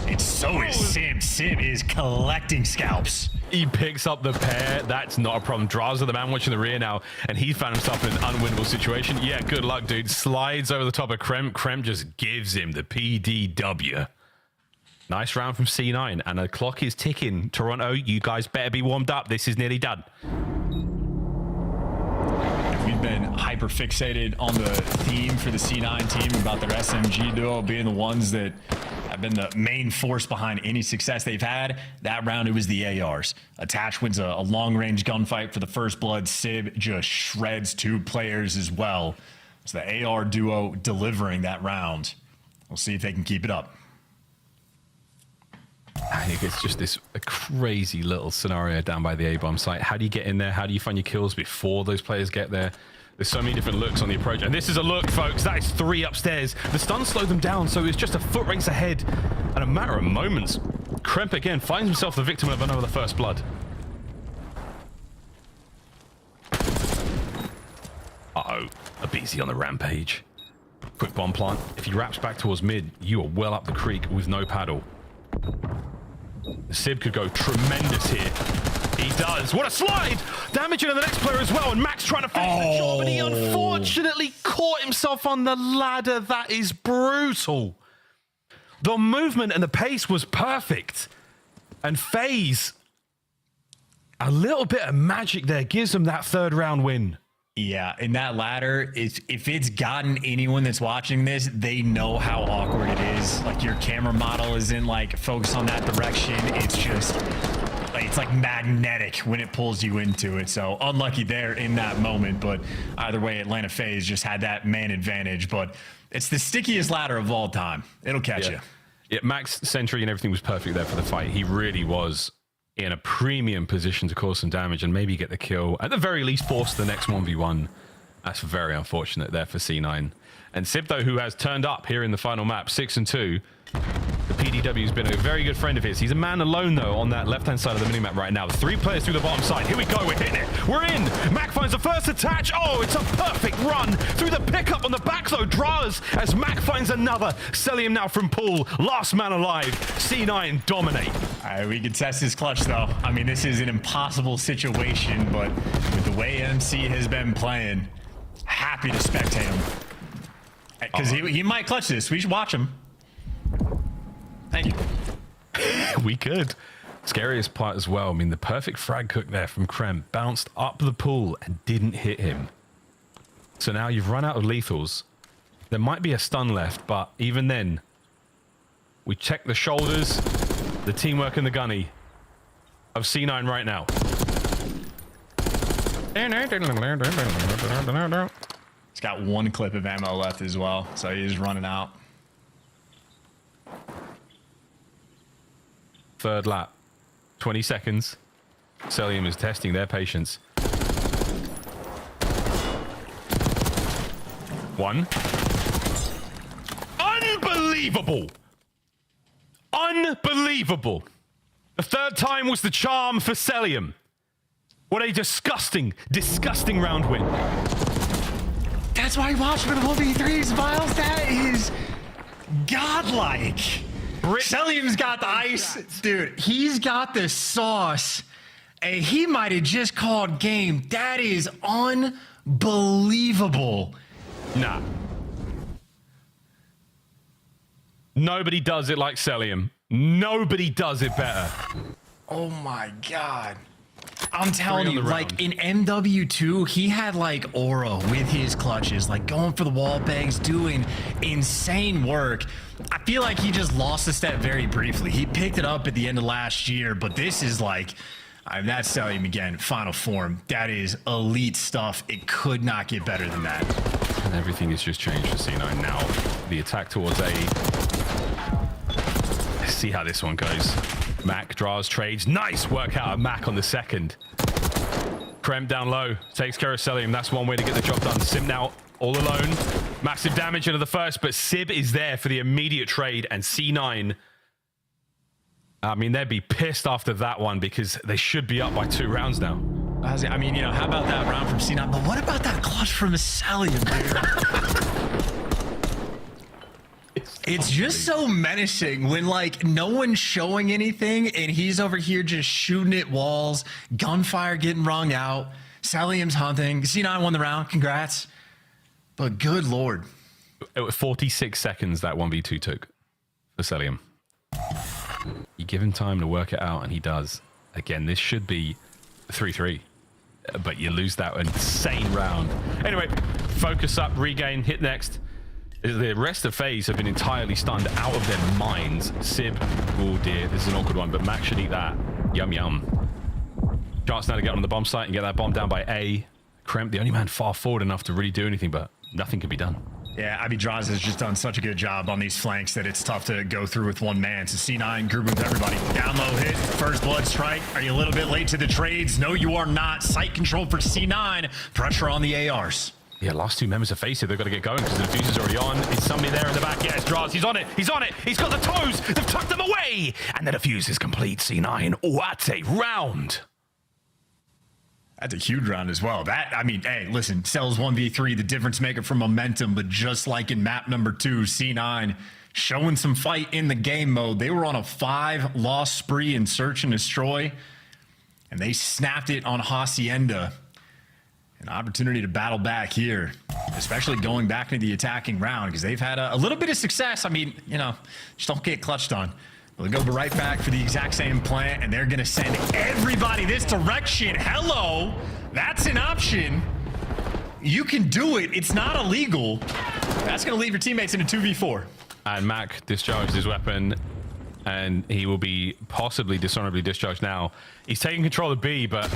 And so is Sim. Sim is collecting scalps. He picks up the pair. That's not a problem. Draza, the man watching the rear now, and he found himself in an unwinnable situation. Yeah, good luck, dude. Slides over the top of Kremp. Kremp just gives him the PDW. Nice round from C9, and the clock is ticking. Toronto, you guys better be warmed up. This is nearly done. We've been hyper fixated on the theme for the C9 team about their SMG duo being the ones that have been the main force behind any success they've had. That round, it was the ARs. Attach wins a long-range gunfight for the first blood. Sib just shreds 2 players as well. It's the AR duo delivering that round. We'll see if they can keep it up. I think it's just this a crazy little scenario down by the A-bomb site. How do you get in there? How do you find your kills before those players get there? There's so many different looks on the approach. And this is a look, folks. That is 3 upstairs. The stun slowed them down, so it's just a foot race ahead. And a matter of moments, Kremp again finds himself the victim of another first blood. Uh-oh. Abizi on the rampage. Quick bomb plant. If he wraps back towards mid, you are well up the creek with no paddle. Sib could go tremendous here. He does. What a slide! Damage into the next player as well, and Max trying to finish the job, and he unfortunately caught himself on the ladder. That is brutal. The movement and the pace was perfect. And FaZe, a little bit of magic there gives them that 3rd round win. Yeah, and that ladder, if it's gotten anyone that's watching this, they know how awkward it is. Like, your camera model isn't like focused on that direction. It's just, it's like magnetic when it pulls you into it. So unlucky there in that moment, but either way, Atlanta FaZe just had that man advantage. But it's the stickiest ladder of all time. It'll catch you. Yeah, Max Sentry and everything was perfect there for the fight. He really was in a premium position to cause some damage and maybe get the kill. At the very least, force the next 1v1. That's very unfortunate there for C9. And Sib, though, who has turned up here in the final map, 6-2. The PDW has been a very good friend of his. He's a man alone, though, on that left-hand side of the minimap right now. 3 players through the bottom side. Here we go. We're hitting it. We're in. Mac finds the first attach. Oh, it's a perfect run through the pickup on the back, though. Draz as Mac finds another. Selling him now from pool. Last man alive. C9 dominate. All right, we can test his clutch, though. I mean, this is an impossible situation, but with the way MC has been playing, happy to spectate him. Because he might clutch this. We should watch him. Thank you. We could. Scariest part as well. I mean, the perfect frag cook there from Krem bounced up the pool and didn't hit him. So now you've run out of lethals. There might be a stun left, but even then, we check the shoulders, the teamwork and the gunny of C9 right now. He's got 1 clip of ammo left as well, so he's running out. 3rd lap, 20 seconds. Celium is testing their patience. 1. Unbelievable! Unbelievable! The 3rd time was the charm for Celium. What a disgusting, disgusting round win. That's why I watch for the 1v3s, Miles. That is godlike. Celium's got the ice. Dude, he's got the sauce. And he might have just called game. That is unbelievable. Nah. Nobody does it like Celium. Nobody does it better. Oh my God. I'm telling you, like in MW2, he had like aura with his clutches, like going for the wall bangs, doing insane work. I feel like he just lost a step very briefly. He picked it up at the end of last year, but this is like, That's telling him again, final form. That is elite stuff. It could not get better than that. And everything has just changed for C9 now. The attack towards A. Let's see how this one goes. Mac draws trades. Nice work out of Mac on the second. Krem down low. Takes care of Celium. That's one way to get the job done. Sim now all alone. Massive damage into the first, but Sib is there for the immediate trade, and C9... I mean, they'd be pissed after that one because they should be up by 2 rounds now. I mean, you know, how about that round from C9? But what about that clutch from Celium, dude? It's just so menacing when, like, no one's showing anything and he's over here just shooting at walls, gunfire getting rung out, Celium's hunting. C9 won the round. Congrats. But good Lord. It was 46 seconds that 1v2 took for Celium. You give him time to work it out, and he does. Again, this should be 3-3, but you lose that insane round. Anyway, focus up, regain, hit next. The rest of FaZe have been entirely stunned out of their minds. Sib, oh dear, this is an awkward one, but Max should eat that. Yum, yum. Chance now to get on the bomb site and get that bomb down by A. Kremp, the only man far forward enough to really do anything, but nothing can be done. Yeah, I mean, Draws has just done such a good job on these flanks that it's tough to go through with one man. So C9 grouping with everybody. Down low hit, first blood strike. Are you a little bit late to the trades? No, you are not. Sight control for C9. Pressure on the ARs. Yeah, last 2 members of FaZe here, they've got to get going because the diffuser's already on. Is somebody there in the back? Yes, Draws, he's on it. He's on it. He's got the toes. They've tucked them away. And the diffuse is complete. C9. What a round. That's a huge round as well. That, I mean, hey, listen, Cells 1v3, the difference maker for momentum, but just like in map number 2, C9 showing some fight in the game mode. They were on a 5-loss spree in Search and Destroy, and they snapped it on Hacienda. An opportunity to battle back here, especially going back into the attacking round, because they've had a little bit of success. I mean, you know, just don't get clutched on. They'll go right back for the exact same plan, and they're going to send everybody this direction. Hello, that's an option. You can do it. It's not illegal. That's going to leave your teammates in a 2v4. And Mac discharged his weapon, and he will be possibly dishonorably discharged now. He's taking control of B, but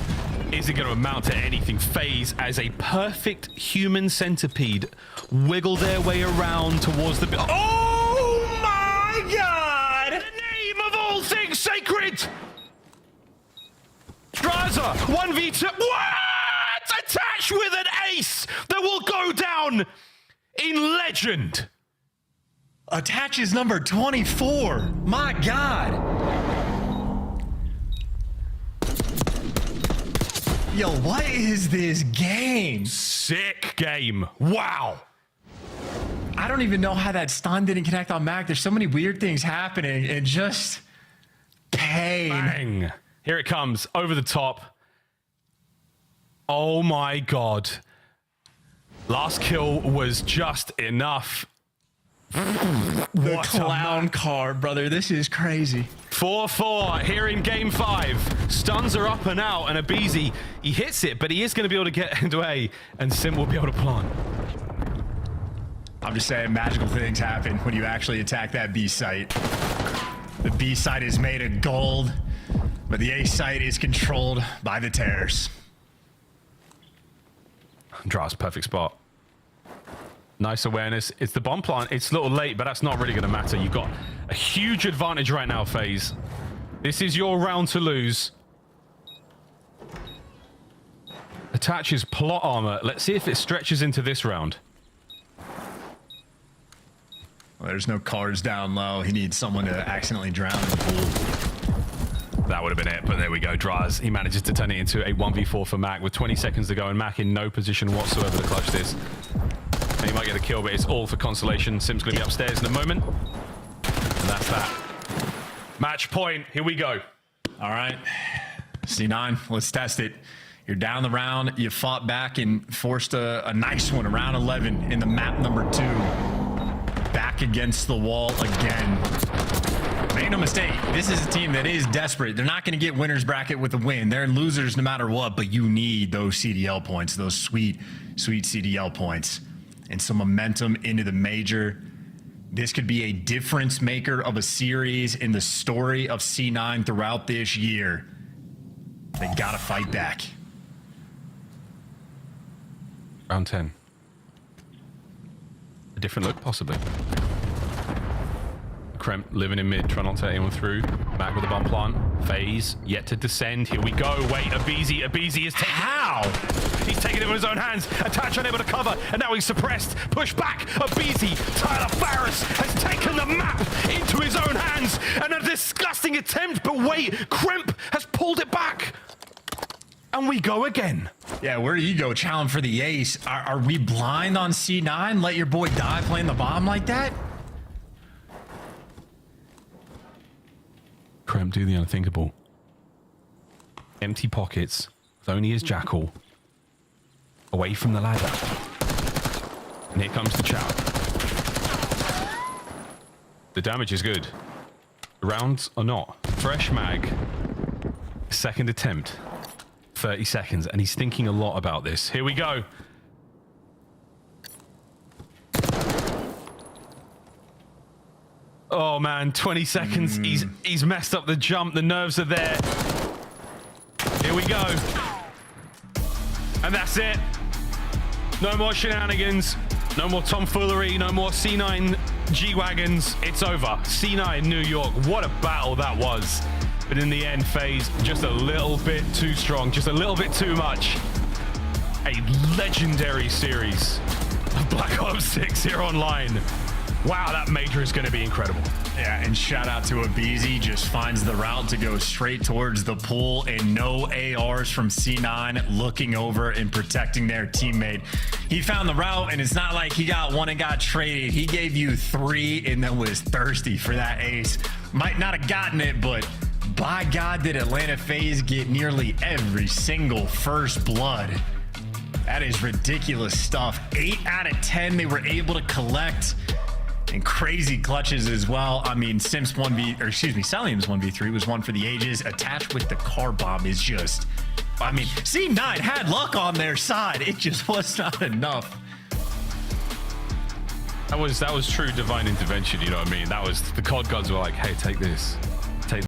is it going to amount to anything? FaZe, as a perfect human centipede, wiggle their way around towards the... Oh my God! All things sacred! Straza, 1v2. What? Attached with an ace that will go down in legend. Attach is number 24. My God. Yo, what is this game? Sick game. Wow. I don't even know how that stun didn't connect on Mac. There's so many weird things happening and just... pain. Bang. Here it comes, over the top. Oh my God. Last kill was just enough. The clown car, brother. This is crazy. 4-4 here in game 5. Stuns are up and out, and Abizi, he hits it, but he is going to be able to get into A, and Sim will be able to plant. I'm just saying, magical things happen when you actually attack that B site. The B site is made of gold, but the A site is controlled by the Terrors. Draws perfect spot. Nice awareness. It's the bomb plant. It's a little late, but that's not really going to matter. You've got a huge advantage right now, FaZe. This is your round to lose. Attaches plot armor. Let's see if it stretches into this round. Well, there's no cars down low. He needs someone to accidentally drown in the pool. That would have been it, but there we go. Draws, he manages to turn it into a 1v4 for Mac with 20 seconds to go, and Mac in no position whatsoever to clutch this. And he might get a kill, but it's all for consolation. Sim's going to be upstairs in a moment. And that's that. Match point. Here we go. All right. C9, let's test it. You're down the round. You fought back and forced a nice one around 11 in the map number 2. Back against the wall again. Make no mistake, this is a team that is desperate. They're not going to get winner's bracket with a win. They're losers no matter what, but you need those CDL points, those sweet, sweet CDL points, and some momentum into the major. This could be a difference maker of a series in the story of C9 throughout this year. They gotta fight back. Round 10. A different look, possibly. Kremp living in mid, trying not to let anyone through. Back with the bomb plant. FaZe yet to descend. Here we go. Wait, Abizi is taking. How? He's taking it with his own hands. Attach unable to cover, and now he's suppressed. Push back. Abizi. Tyler Farris has taken the map into his own hands, and a disgusting attempt. But wait, Kremp has pulled it back. And we go again. Yeah, where do you go? Challenge for the ace. Are we blind on C9? Let your boy die playing the bomb like that? Kremp do the unthinkable. Empty pockets with only his jackal. Away from the ladder. And here comes the chow. The damage is good. The rounds are not. Fresh mag. Second attempt. 30 seconds, and he's thinking a lot about this. Here we go. Oh man, 20 seconds. He's messed up the jump. The nerves are there. Here we go. And that's it. No more shenanigans. No more tomfoolery. No more C9 G-Wagons. It's over. C9 New York. What a battle that was. But in the end, FaZe just a little bit too strong, just a little bit too much. A legendary series of Black Ops 6 here online. Wow, that major is going to be incredible. Yeah, and shout out to Abizi, just finds the route to go straight towards the pool, and no ARs from C9 looking over and protecting their teammate. He found the route, and it's not like he got one and got traded. He gave you 3 and then was thirsty for that ace. Might not have gotten it, but by God, did Atlanta FaZe get nearly every single first blood. That is ridiculous stuff. 8 out of 10 they were able to collect. And crazy clutches as well. I mean, Salium's 1v3 was one for the ages. Attached with the car bomb is just, I mean, C9 had luck on their side. It just was not enough. That was true divine intervention, you know what I mean? That was, the COD gods were like, hey, take this.